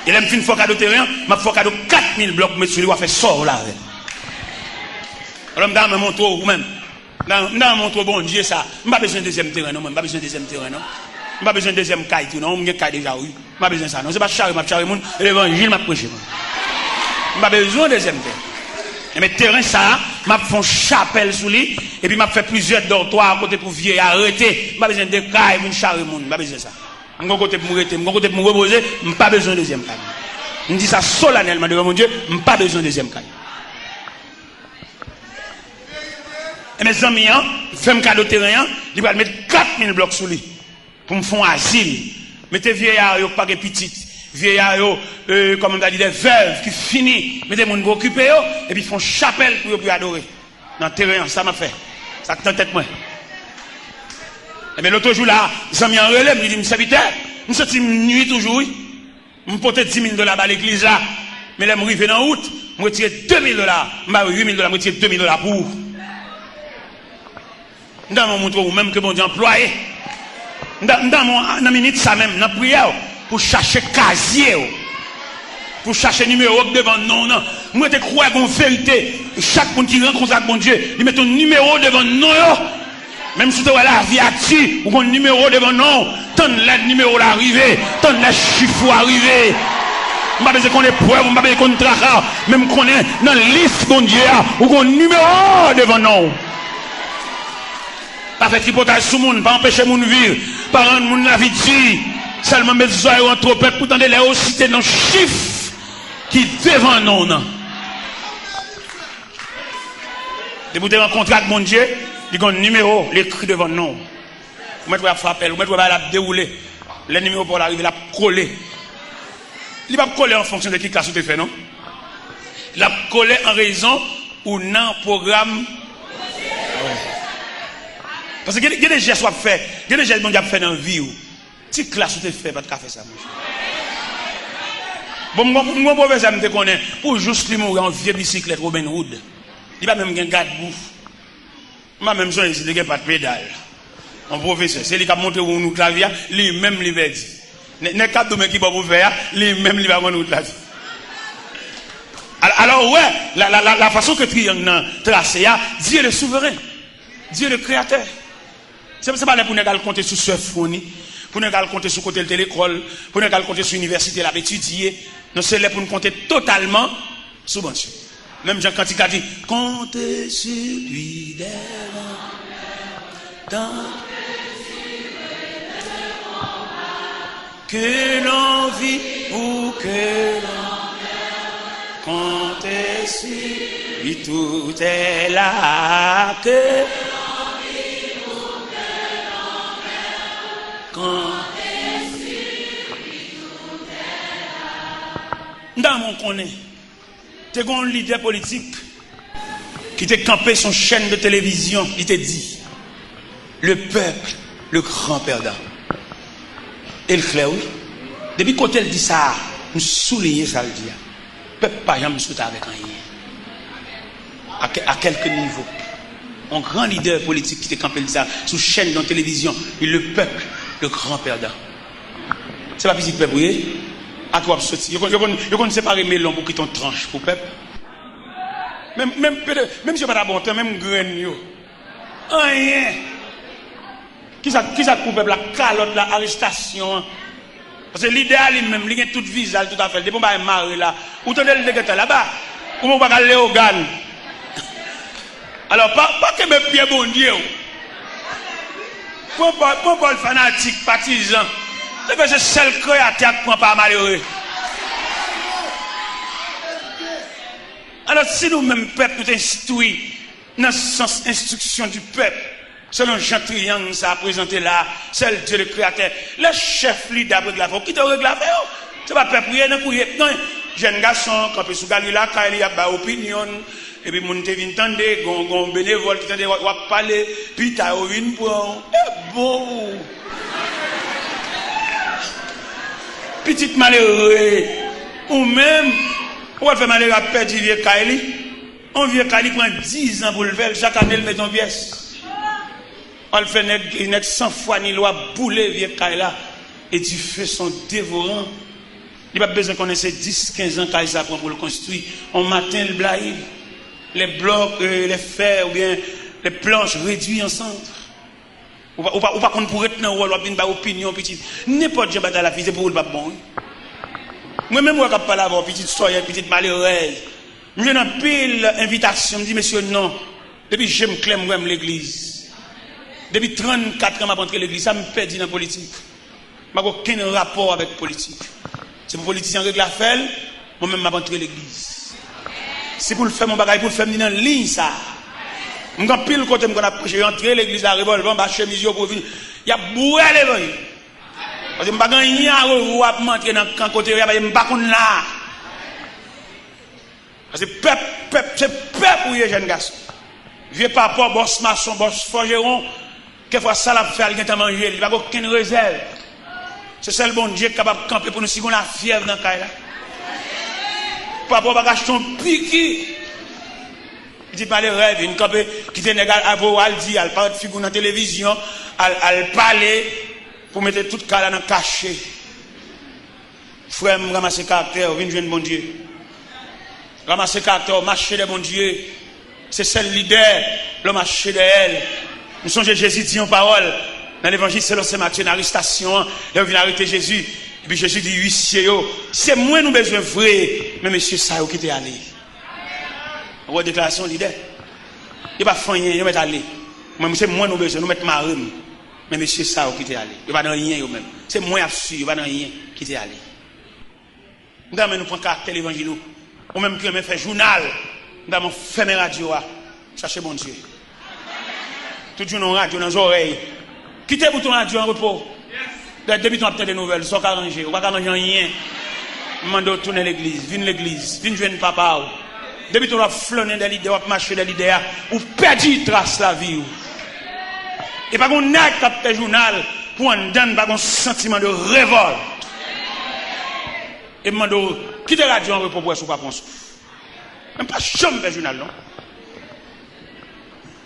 Et là, je vais faire cadeau terrain, je vais faire cadeau 4000 blocs, mais celui-là, fait sort là. Alors, je vais montrer vous-même. Dans mon trop bon Dieu, ça. Je n'ai pas besoin de deuxième terrain, non. Je n'ai pas besoin de deuxième terrain, non. Je n'ai pas besoin de deuxième caille, non. Je n'ai pas déjà, oui. Je n'ai pas besoin de ça, non. Ce n'est pas charré, je charré, l'évangile m'a prêché. Je n'ai pas besoin de deuxième terrain. Mais terrain, ça, m'a fait une chapelle sous lui, et puis m'a fait plusieurs dortoirs à côté pour vieux arrêter. Pas besoin de caille, une charre monde, pas besoin de ça. Mon côté pour m'arrêter, mon côté pour me reposer, pas besoin de deuxième caille. Je dis ça solennellement devant mon Dieu, pas besoin de deuxième caille. Et mes amis, fait un cadeau terrain, il va mettre 4000 blocs sous lui pour me faire un asile. Mettez vieillards, pas de petites. Vieillards, comme on a dit, des veuves qui finissent. Mettez mon gros occupé, et puis ils font chapelle pour pouvoir adorer. Dans le terrain, ça m'a fait. Ça tente tête moi. Et bien l'autre jour là, les amis en relève, ils disent, me serviteur, nous sommes nuit toujours, oui. Je me porte $10,000 à l'église là. Mais là, je suis arrivé en août, je retire $2,000. Je me $8,000, je retire $2,000 pour vous. Dans mon montre ou même que bon Dieu employé. Dans mon minute ça même, dans la prière, pour chercher casier, pour chercher numéro devant non, non. Moi, je crois qu'en vérité, chaque monde qui rencontre avec bon Dieu, il met ton numéro devant non. Même si tu as la vie active, ou un numéro devant non, tant le numéro l'arrivée, tant le chiffre arrivé. Je ne sais pas qu'on est preuve, je ne sais pas qu'on est tracas, même qu'on est dans la liste bon Dieu, ou un numéro devant non. Pas faire tripotage sur le monde, pas empêcher le monde de vivre, pas rendre le monde la vie de vie, seulement mettre les oreilles entre peuple pour tenter les citer dans le chiffre qui devant nous. Et vous devez rencontrer avec mon Dieu, il y a un numéro, l'écrit devant nous. Vous mettez à frapper, vous mettez à dérouler, le numéro pour l'arriver, la coller. Il va coller en fonction de qui classe vous avez fait, non? Il va coller en raison ou non programme. Parce que il y a des gestes à faire, il y a des gestes à faire dans la vie. Si classe vous avez fait, pas de café ça. Bon, mon professeur me connaît pour juste lui mourir en vieille bicyclette Robin Hood. Il va même garde bouffe. Ma même chose, il n'y a pas de pédale. Mon professeur, c'est lui qui a monté où nous clavier, lui-même lui va dire. N'est pas de qui va vous faire, lui-même lui va nous clavier. Alors, ouais, la façon que triangle tracé, Dieu est le souverain, Dieu est le créateur. C'est pas là pour nous compter sur ce fourni, pour nous compter sur côté de l'école, pour nous compter sur l'université, là, étudier. Non, c'est là pour nous compter totalement sur bon Dieu. Même Jean quand il a dit, comptez sur lui dans que l'on vit ou que l'on comptez sur lui, tout est là que l'on vit ou que l'on comptez sur lui, tout est là. Dans mon connaît. C'est un leader politique qui t'a campé son chaîne de télévision, il t'a dit le peuple, le grand perdant. Et le clair, oui. Depuis quand elle dit ça, nous soulignons ça le dit. Le peuple pas jamais souhaité avec rien. À quelque niveau. Un grand leader politique qui t'a campé dit ça, sous chaîne de télévision, et le peuple, le grand perdant. C'est pas petit peuple, oui. À quoi sortir? Vous ne séparer melon pour quitter une tranche pour peuple. Même si je pas d'abord, même graine. Rien. Qui ça pour peuple? La calotte, la arrestation. Parce que l'idéal, même, il y a tout visage, tout à fait. Des bon, bah, marre là. Ou tenez le dégueulasse là-bas. Ou on va aller au GAN. Alors, pas que mes pieds bon Dieu. Pas le fanatique, partisan. C'est parce que c'est le créateur qui ne prend pas malheureux. Alors, si nous-mêmes, peuple, nous instruisons dans le sens instruction du peuple, selon Jean Triangle, ça a présenté là, c'est le Dieu le créateur, le chef leader de la vie, qui te règle la vie, c'est pas peuple, non, jeune garçon, quand il est sous Galila, quand il y a une opinion, et puis, mon te vient tendre, gon bénévole qui tente de parler, puis t'as une pour bon. Petite malheureux, ou même, on va faire malheureux à perdre vieux Kaili. Un vieux Kaili prend 10 ans pour le faire, chaque année il met en pièce. On le fait 100 fois ni loi bouler vieux Kaili et tu fais son dévorant. Il n'y a pas besoin qu'on ait 10-15 ans quand ça prend pour le construire. On matin le blaye, les blocs, les fers ou bien les planches réduits ensemble. Ou pas qu'on pourrait être dans le rôle, ou bien opinion petite. N'importe quoi dans la vie, c'est pour le pas bon. Moi-même, je ne peux pas avoir petite soeur, petite malheureuse. Je n'ai pile invitation, je me dis, monsieur, non. Depuis que j'aime clair, moi, l'église. Depuis 34 ans, je rentré l'église, ça me perdit dans la politique. Je n'ai aucun rapport avec la politique. C'est pour les politiciens règle la faire, moi-même, je rentré l'église. C'est pour le faire mon bagage, pour le faire dans la ligne, ça. Je suis pile côté, je suis rentré l'église, la revolver, je suis chemise pour venir. Il y a boué l'évangile. Parce que je ne suis pas rentrer dans le côté, je ne suis pas là. Parce que c'est peuple pour les jeunes garçons. Vieux papa, boss maçon, boss forgeron, quelquefois ça l'a fait, il a manger, il n'y a aucune réserve. C'est ça le bon Dieu qui est capable de camper pour nous si on a la fièvre dans le cas. Papa va acheter un piqui. Il dit pas les rêves, une camper qui est négal à vous, elle dit, elle parle de figure dans la télévision, elle parle pour mettre tout le cas dans le cachet. Frère, je ramasse le caractère, viens jouer bon Dieu. Ramasse le caractère, marcher de bon Dieu. C'est celle leader, le marché de elle. Nous sommes Jésus dit en parole. Dans l'évangile, selon Saint Matthieu, dans l'arrestation, il vient arrêter Jésus. Et puis Jésus dit, huissier, c'est moi nous besoin vrai. Mais monsieur, ça, qui t'est allé. Votre déclaration leader. Il va faire rien, il va aller. Mais c'est moi nous besoin, nous mettre marine. Mais monsieur, ça, qui t'est allé. Il va dans rien, même. C'est moi absolu, il va dans rien, qui t'est allé. Nous prenons caractère l'évangile. Ou même qui fait journal. Nous avons fait mes radios. Cherchez bon Dieu. Tout le jour, nous radio dans les oreilles. Quittez pour ton radio en repos. Depuis ton des nouvelles, sans arranger. On va pas arranger rien. Mando tourner l'église. Viens l'église. Viens jouer papa. Depuis ton flâner des l'idée, on marcher des l'idée, ou perdu trace la vie. Et pas qu'on n'a qu'à faire journal pour en donner pas un sentiment de révolte. Et mando quittez la radio en repos pour pas penser. Même pas chambre de journal, non?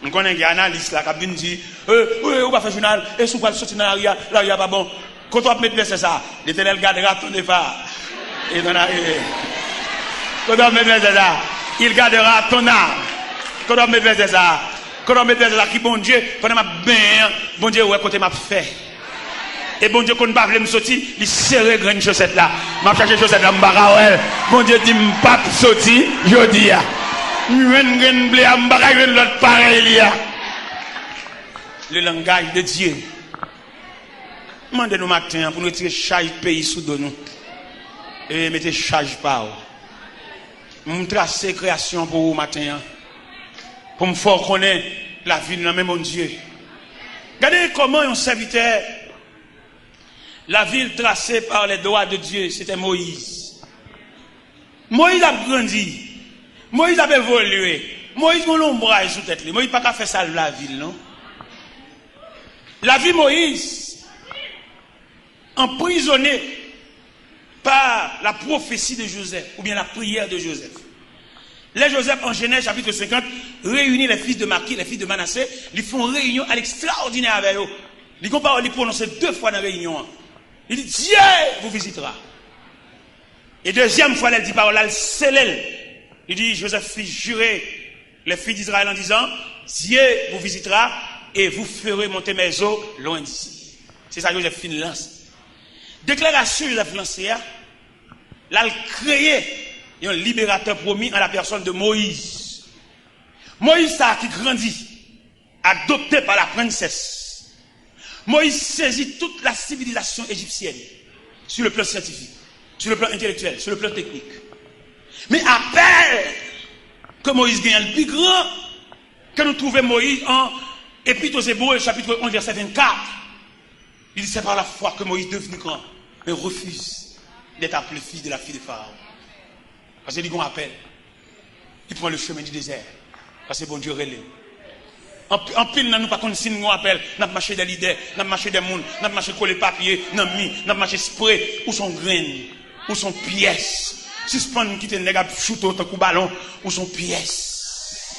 On connaît un analyste là qui vient dire on va faire journal, et si on va sortir dans l'arrière, l'arrière pas bon. Quand on va mettre c'est ça, l'Éternel gardera ton effort. Et dans la. Quand on va mettre c'est ça, il gardera ton âme. Quand on va mettre c'est ça, quand on va mettre c'est ça, qui bon Dieu, pendant ma bien, bon Dieu, ouais, côté m'a fait. Et bon Dieu, quand on ne va pas me sortir, il serre graine chaussette là. M'a cherché chaussette là, m'barra. Bon Dieu dit, m'pas sortir, je dis. Le langage de Dieu. Demandez-nous matin pour nous retirer chaque pays sous nous. Et mettez charge par vous. Nous tracer création pour vous matin. Pour me faire connaître la vie de notre même Dieu. Regardez comment un serviteur. La ville tracée par les doigts de Dieu, c'était Moïse. Moïse a grandi. Moïse a évolué. Moïse a l'ombrage sous tête. Moïse n'a pas fait ça la ville, non? La vie Moïse, emprisonné par la prophétie de Joseph, ou bien la prière de Joseph. Les Joseph, en Genèse, chapitre 50, réunit les fils de Maki, les fils de Manassé, ils font réunion à l'extraordinaire avec eux. Ils prononcent 2 fois dans la réunion. Il dit, Dieu vous visitera. Et deuxième fois, elle dit parole, elle scelle. Il dit, Joseph fit jurer les filles d'Israël en disant, Dieu vous visitera et vous ferez monter mes eaux loin d'ici. C'est ça que Joseph fin lance. Déclaration Joseph lancée, là, il créé un libérateur promis en la personne de Moïse. Moïse, ça qui grandit, adopté par la princesse. Moïse saisit toute la civilisation égyptienne sur le plan scientifique, sur le plan intellectuel, sur le plan technique. Mais après que Moïse gagne le plus grand, que nous trouvons Moïse en Épître aux Hébreux, chapitre 11, verset 24. Il dit c'est par la foi que Moïse devenu grand, mais refuse d'être appelé fils de la fille de Pharaon. Parce qu'il dit qu'on appelle. Il prend le chemin du désert. Parce que bon Dieu relève. En pile, nous pas qu'on signe, nous appelle, nous marché des leaders, nous marché des monde, nous marché coller papier, nous marché spray, où sont graines, où sont pièces. Suspend qui te nègre shoot autant coup ballon, où sont pièces.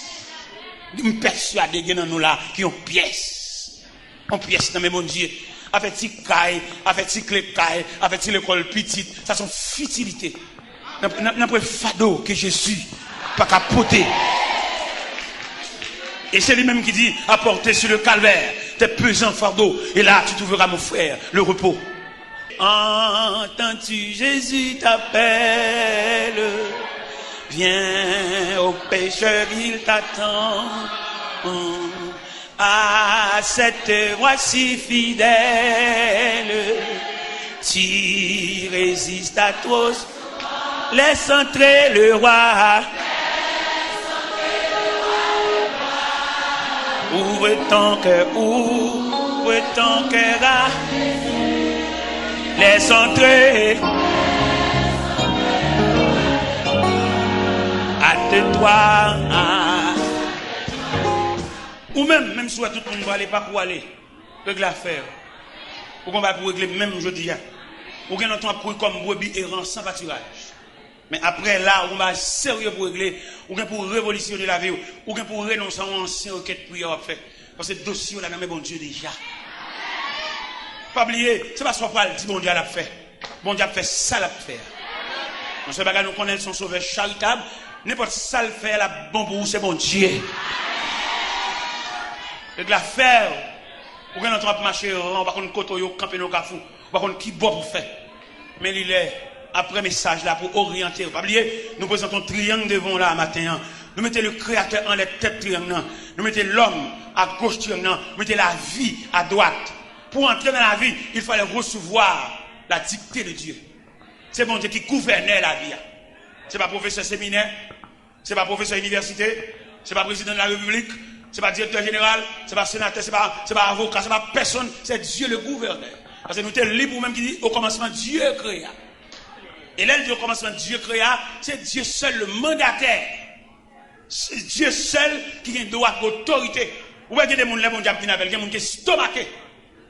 Nous persuadés que nous là qui ont pièces. En pièces dans mes bon Dieu. Avec ti caille, avec ti clé caille, avec ti l'école petite, ça sont futilités. N'a pas fado que Jésus pas capoter. Et c'est lui-même qui dit, apportez sur le calvaire tes pesants fardeaux. Et là, tu trouveras, mon frère, le repos. Entends-tu, Jésus t'appelle. Viens au pécheur, il t'attend. À cette voix si fidèle, tu résistes à tous. Laisse entrer le roi. Ouvre ton cœur, à... Laisse entrer. Hâte-toi. Ou même si tout le monde va aller, pas pour aller, régler l'affaire. Ou qu'on va pour régler même aujourd'hui. Ou qu'on entend courir comme brebis errant sans pâturage. Mais après là, on va sérieux pour régler, ou bien pour révolutionner la vie, ou bien pour renoncer à une ancienne requête prière à faire. Parce que le dossier, on a même bon Dieu déjà. Pas oublier, c'est pas ce qu'on dit, bon Dieu l'a fait. Bon Dieu a fait ça, l'a fait. On sait pas que nous connaissons son sauveur charitable, n'importe ça le fait, la bon pour vous, c'est bon Dieu. Et de la faire, ou bien on va marcher, on va contre côté, on va camper nos cafous, on va contre qui boit pour faire. Mais il est. Après message là pour orienter. Pas oublier, nous présentons triangle devant là matin. Nous mettons le créateur en les têtes triangle. Nous mettons l'homme à gauche triangle. Nous mettons la vie à droite. Pour entrer dans la vie, il fallait recevoir la dictée de Dieu. C'est bon Dieu qui gouvernait la vie. C'est pas professeur séminaire, c'est pas professeur université, c'est pas président de la République, c'est pas directeur général, c'est pas sénateur, c'est pas avocat, c'est pas personne, c'est Dieu le gouverneur. Parce que nous sommes libres même qui dit au commencement Dieu créa. Et là, au commencement, Dieu créa, c'est Dieu seul le mandataire. C'est Dieu seul qui a le droit d'autorité. Vous voyez des gens qui ont des gens qui sont stomaqués.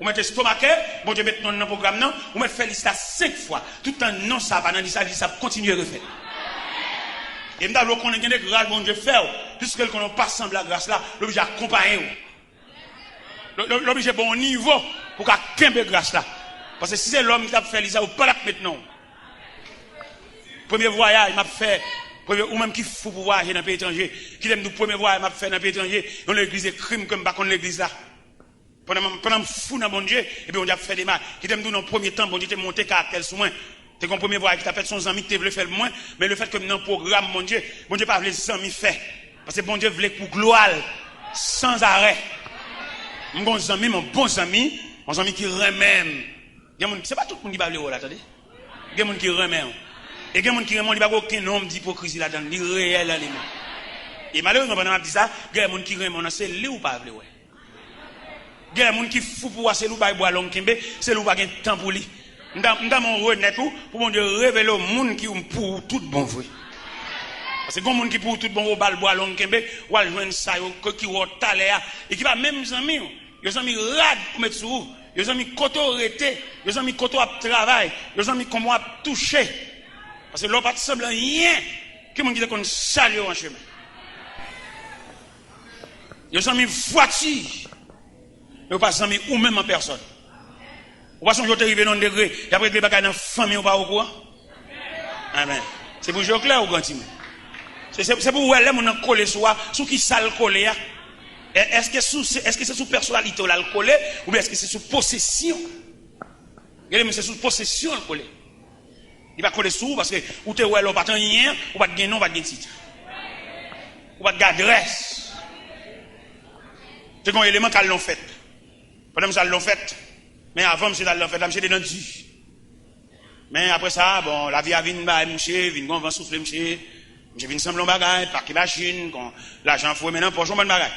Vous mettez stomaqué, bon Dieu met dans le programme, non, vous mettez fait liste 5 fois. Tout un non, ça va dans l'histoire, ça continue à refaire. Et nous avons des grâces, bon Dieu fait, puisque nous n'avons pas semblé la grâce là, l'obligé accompagner. L'obligé bon niveau pour qu'il y ait grâce là. Parce que si c'est l'homme qui a fait l'histoire, vous ne pouvez pas maintenant. Premier voyage, m'a fait, ou même qui faut pour voyager dans le pays étranger, qui aime nous premier voyage, m'a fait dans le pays étranger, dans l'église, crime comme pas contre l'église là. Pendant fou dans bon Dieu, et puis on a fait des mal. Qui aime nous dans le premier temps, bon Dieu, t'es monté caractère sous moi. T'es comme premier voyage, qui t'a fait son ami, qui voulu faire le moins, mais le fait que dans le programme, bon Dieu pas voulu les amis faire. Parce que bon Dieu voulait pour gloire, sans arrêt. Mon bon ami qui remet. C'est pas tout le monde qui va aller là, attendez. Il y a des gens qui remet. Et il y a des gens qui remet, il n'y a pas aucun homme d'hypocrisie là-dedans, il est réel là. Et malheureusement, pendant que je dis ça, il y a des gens qui remet, c'est lui ou pas, ouais. Il y a des gens qui fou pour voir, c'est lui ou pas, boire l'homme qui c'est lui ou pas, il y a un temps pour lui. Dans mon renet tout, pour mon Dieu révéler au monde qui pour tout bon vrai. Parce que quand monde qui pour tout bon au bal boire l'homme qui ou al joindre ça qui au taler et qui va même amis, les amis rad pour mettre sur, les amis koto arrêté, les amis koto à travail, les amis comment à toucher. Parce que l'on pas semble rien que mon dit qu'on salue en chemin. Les amis voiture, mais pas amis ou même en personne. Ou pas son jour arrivé dans un degré, et après les bagages dans la famille ou pas au courant. Amen. C'est pour jouer clair ou grand timide. C'est pour où elle est collé sur qui ça le collé. Est-ce que c'est sous personnalité ou le collé ou bien est-ce que c'est sous possession? Regardez, c'est sous possession le collé. Il va coller sous parce que ou t'es ouais, ou pas rien, ou pas de gain, ou pas de titre. Ou pas de adresse. C'est un élément qu'elle l'ont fait. Pendant que ça l'ont fait. Mais avant, monsieur, l'ont fait, là, monsieur, dans Dieu. Mais après ça, bon, la vie a venu, monsieur, vient, on va souffler, monsieur vient sembler en bagaille, parquer machine, l'argent fouet maintenant, pour jouer en bagaille.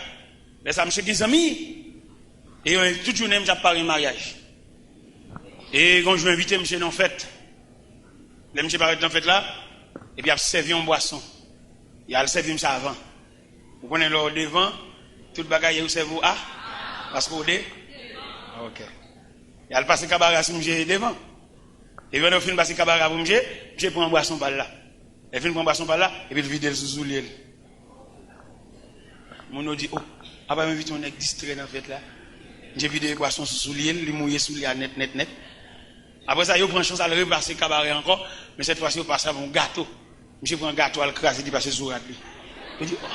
Mais ça, monsieur, des amis. Et toute journée, j'ai parlé de mariage. Et quand je vais inviter monsieur dans la fête, le monsieur paraît dans la fête là, et puis il a servi en boisson. Il a servi monsieur avant. Vous prenez l'eau devant, tout le bagaille, vous servez à, parce que vous êtes. Ok. Il a passé cabaret si monsieur devant. Et quand on finit passer cabaret pour monsieur prend un boisson par là. Il finit prendre un boisson par là, et puis il vide le sous-soulier. Mon dit, oh, après m'invite on est distrait dans la fête là. J'ai vidé le boisson sous-soulier, il mouillé sous les net. Après ça, il prend chance à le repasser cabaret encore, mais cette fois-ci, il passe à un gâteau. Monsieur prend un gâteau à le craser, il passe sur lui. Il dit, oh.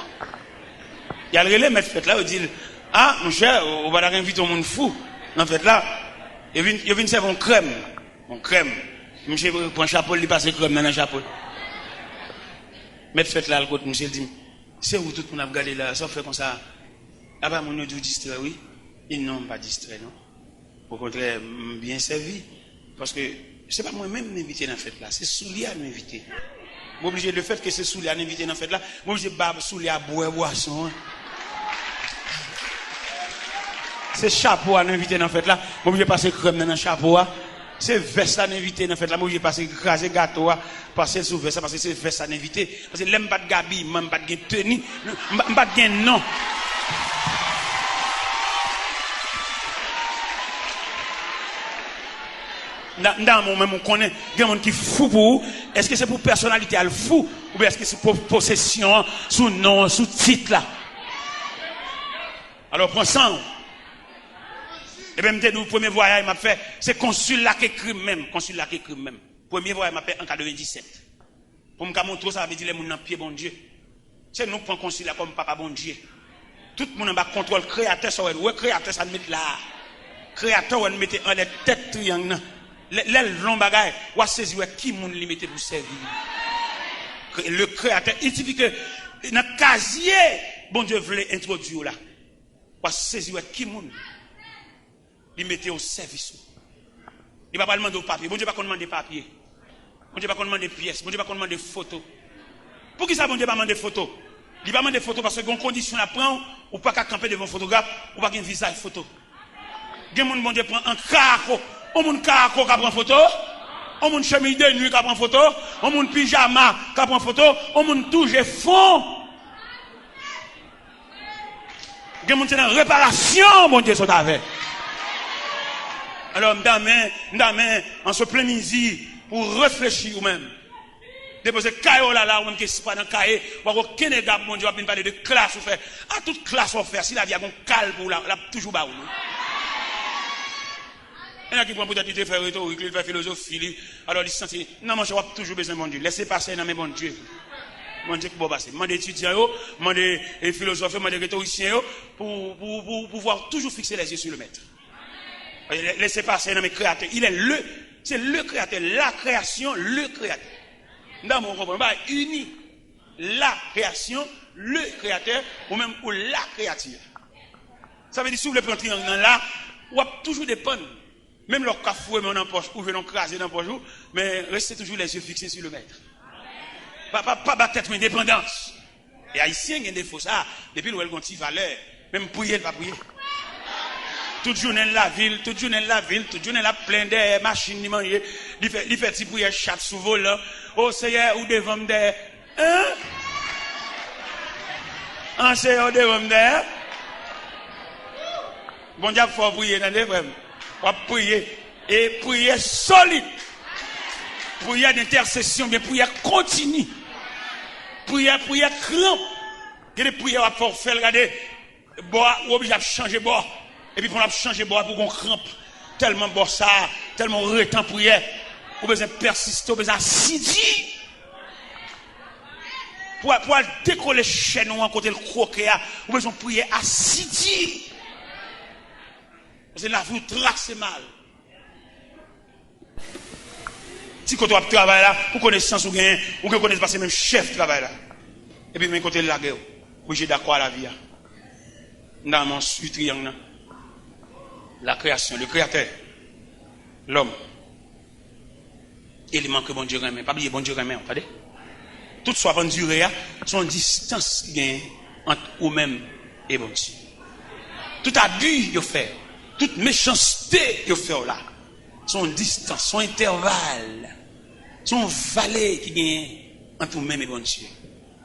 Il y a le relais, mais fête là, il dit, ah, mon cher, on va inviter un monde fou. En fait là, il vient servir une crème. Monsieur prend un chapeau, il passe crème dans le chapeau. Mettre fête là, le côté, monsieur dit, c'est où tout le monde a regardé là, ça fait comme ça. Ah bah, mon Dieu distrait, oui. Ils n'ont pas distrait, non. Au contraire, bien servi. Parce que, c'est pas moi-même m'inviter dans la fête là, c'est Soulia à m'inviter. Je suis obligé de le fait que c'est Soulia à m'inviter dans la fête là, je suis obligé de Soulia à boire boisson. C'est chapeau à m'inviter dans la fête là, je suis obligé de passer crème dans le chapeau. C'est veste à m'inviter dans la fête là, je suis obligé de passer craser gâteau, passer sous veste, parce que c'est veste à m'inviter. Parce que l'aime pas de gabi, même pas de tenue, pas de non. Dans mon même on connaît des gens qui fou pour est-ce que c'est pour personnalité elle fou ou bien est-ce que c'est pour possession sous nom sous titre là. Alors prends ça. Et bien le premier voyage m'a fait c'est consul là qui écrit même premier voyage m'a fait en 97 pour me montrer ça veut dire les gens dans pied bon Dieu c'est nous prend consul là comme papa bon Dieu tout le monde en bas contrôle créateur ça ouais créateur ça mettre là créateur on mettait en les têtes triangle les longs bagages, ou à saisir qui moun limité pour servir. Le créateur, il suffit que dans le casier, bon Dieu voulait introduire là. Ou à saisir qui moun limité au service. Il va pas demander au papier. Bon Dieu va pas demander papier. Bon Dieu va pas demander pièces. Bon Dieu va pas demander photos. Pour qui ça bon Dieu va demander photos? Il va demander photos parce que une condition à prendre, ou pas qu'à camper devant un photographe, ou pas qu'un visage photo. Gen moun bon Dieu prend un carco. On moun carco qui prend photo, on moun chemise de nuit qui prend photo, on moun pyjama qui prend photo, on moun touche fond. Gen moun c'est dans réparation, mon Dieu, sont avec. Alors, m'dame, en ce plein midi, pour réfléchir ou même. Déposer caillou là, ou même qui n'est pas dans cahier, ou aucun égard, mon Dieu, va parler de classe ou faire. À toute classe on fait, si la vie a un calme pour la toujours bas ou non. Il y en a qui prennent peut-être des faire rhétorique, ils font philosophie, alors ils se sentent, non, moi je vois toujours besoin de mon Dieu. Laissez passer dans mes bons Dieu. Mon Dieu qui va passer. Moi, des étudiants, moi, des philosophes, moi, des rhétoriciens, pour pouvoir toujours fixer les yeux sur le maître. Laissez passer dans mes créateurs. C'est le créateur, la création, le créateur. Dans mon comprendre, uni. La création, le créateur, ou même ou la créature. Ça veut dire, si vous voulez prendre un triangle là, vous avez toujours des pannes. Même leur cafoué, mais on en poche, ou venons craser dans le poche, mais restez toujours les yeux fixés sur le maître. Pas battre indépendance. Et haïtien, il y a des faux ça. Depuis nous, ils ont une valeur. Même prier, il va prier. Toute journée la ville, toute journée la plein de machines, il fait petit prier chat sous volant. Oh, Seigneur, ou devant me de. Hein? En Seigneur, devant me de. Bon Dieu, faut prier dans les frères. On va prier. Et prier solide. Prière d'intercession, mais prière continue. Prière crampe. Il y a des prières à faire, regardez, bois, ou obligé de changer bois. Et puis, pour changer bois, pour qu'on crampe. Tellement bois ça, tellement retend prière. Ou besoin persister, ou besoin assidu. Pour décoller chez nous, en côté le croquet, ou besoin prier assidu. Parce que la vie trace mal. Si quand on travaille là, pour connaissance ou gain, ou que connaisse pas c'est même chef travail là. Et puis même côté la guerre, oui j'ai d'accord à la vie. Dans mon triangle, la création, le créateur, l'homme, élément que bon Dieu remet, pas oublier bon Dieu remet, entendez? Tout soit en durée, son distance gain entre vous-même et bon Dieu. Tout abus vous fait, toute méchanceté vous fait là. Son distance, son intervalle, son valet qui gagne entre vous-même et bon Dieu.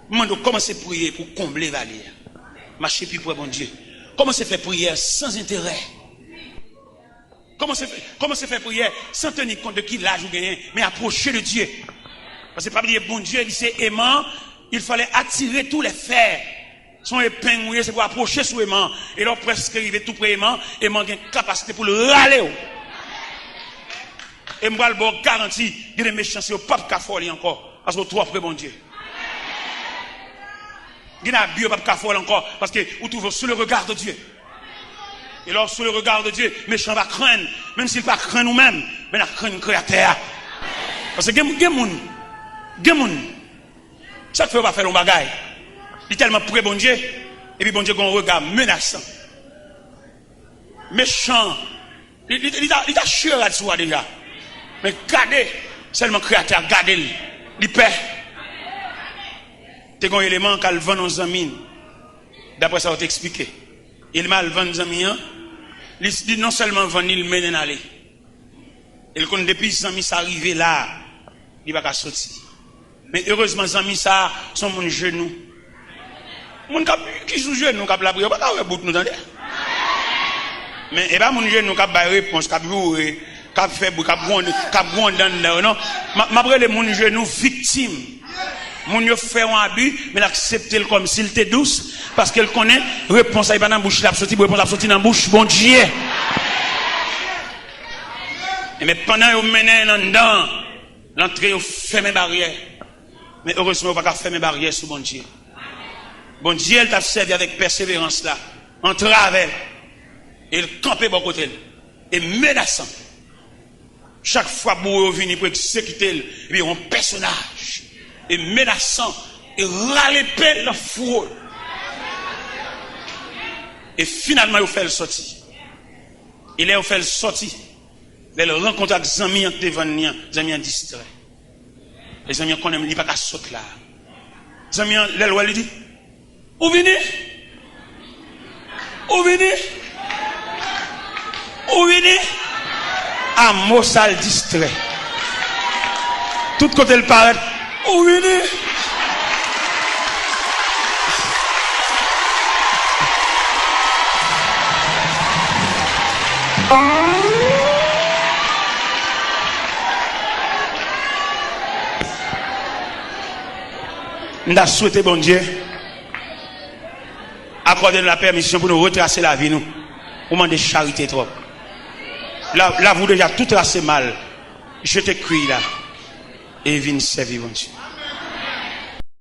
Maintenant, commencez à prier pour combler valet. Marchez plus pour bon Dieu. Commencez à faire prière sans intérêt. Commencez à faire prière sans tenir compte de qui l'âge vous gagnez, mais approchez de Dieu. Parce que pas dire bon Dieu, il c'est aimant, il fallait attirer tous les fers. Son épingle, c'est pour approcher sous aimant. Et là, presque arriver tout près aimant, aimant a une capacité pour le râler. Et moi, le bon garantie, il y a des méchancetés au pape Cafoli encore. Parce que trop après, bon Dieu. Il y a des pape Cafoli encore. Parce que vous trouvez sous le regard de Dieu. Et alors, sous le regard de Dieu, méchant va craindre. Même s'il ne va pas craindre nous-mêmes, mais il va craindre le créateur. Parce que il y a des gens Ça te fait pas faire un bagage. Il est tellement près bon Dieu. Et puis bon Dieu a un regard menaçant. Méchant. Il a chié là-dessus déjà. Mais gardez, seulement créateur, gardez-le. Il paie. C'est un élément qu'elle vend dans amis. D'après ça, on t'explique. Il m'a vendu dans amis. Il dit non seulement vendre, il mène à aller. Et quand depuis les amis arrivé là, il va pas sortir. Mais heureusement, les amis ça sont mon genou. Mon qui sous genou, qui la prière, pas qu'à bout nous entendez. Mais et pas mon genou qui a réponse, qui a joué, qui a fait, qui a grondé dans non. M'après les mon genou victime. Mon yo fait un abus, mais l'accepter comme s'il était douce, parce qu'elle connaît réponse à pas dans bouche, la sortie, réponse la sortie dans bouche, bon Dieu. Mais pendant vous menez dedans, l'entrée vous fermez barrière. Mais heureusement, vous ne pouvez pas fermer barrière sur bon Dieu. Bon Dieu, elle t'a servi avec persévérance là, en travers. Et il campait bon côté. Et menaçant. Chaque fois que vous venez pour exécuter, il y a un personnage. Et menaçant. Et râler dans le four. Et finalement, il fait le sortir. Il a fait le sortir. Il rencontre avec les amis devant nous, les amis distraits. Les amis qu'on aime, il n'y a pas qu'à sauter là. Les amis, l'éloi lui dit, où venez? Où venez? Où venez? À Mossal distrait. Tout côté le paraît, où venez? Nous avons souhaité, bon Dieu, accorder la permission pour nous retracer la vie, nous. Au moment de charité trop. Là, vous déjà tout tracé mal. Je t'écris là. Et viens servir, bon Dieu.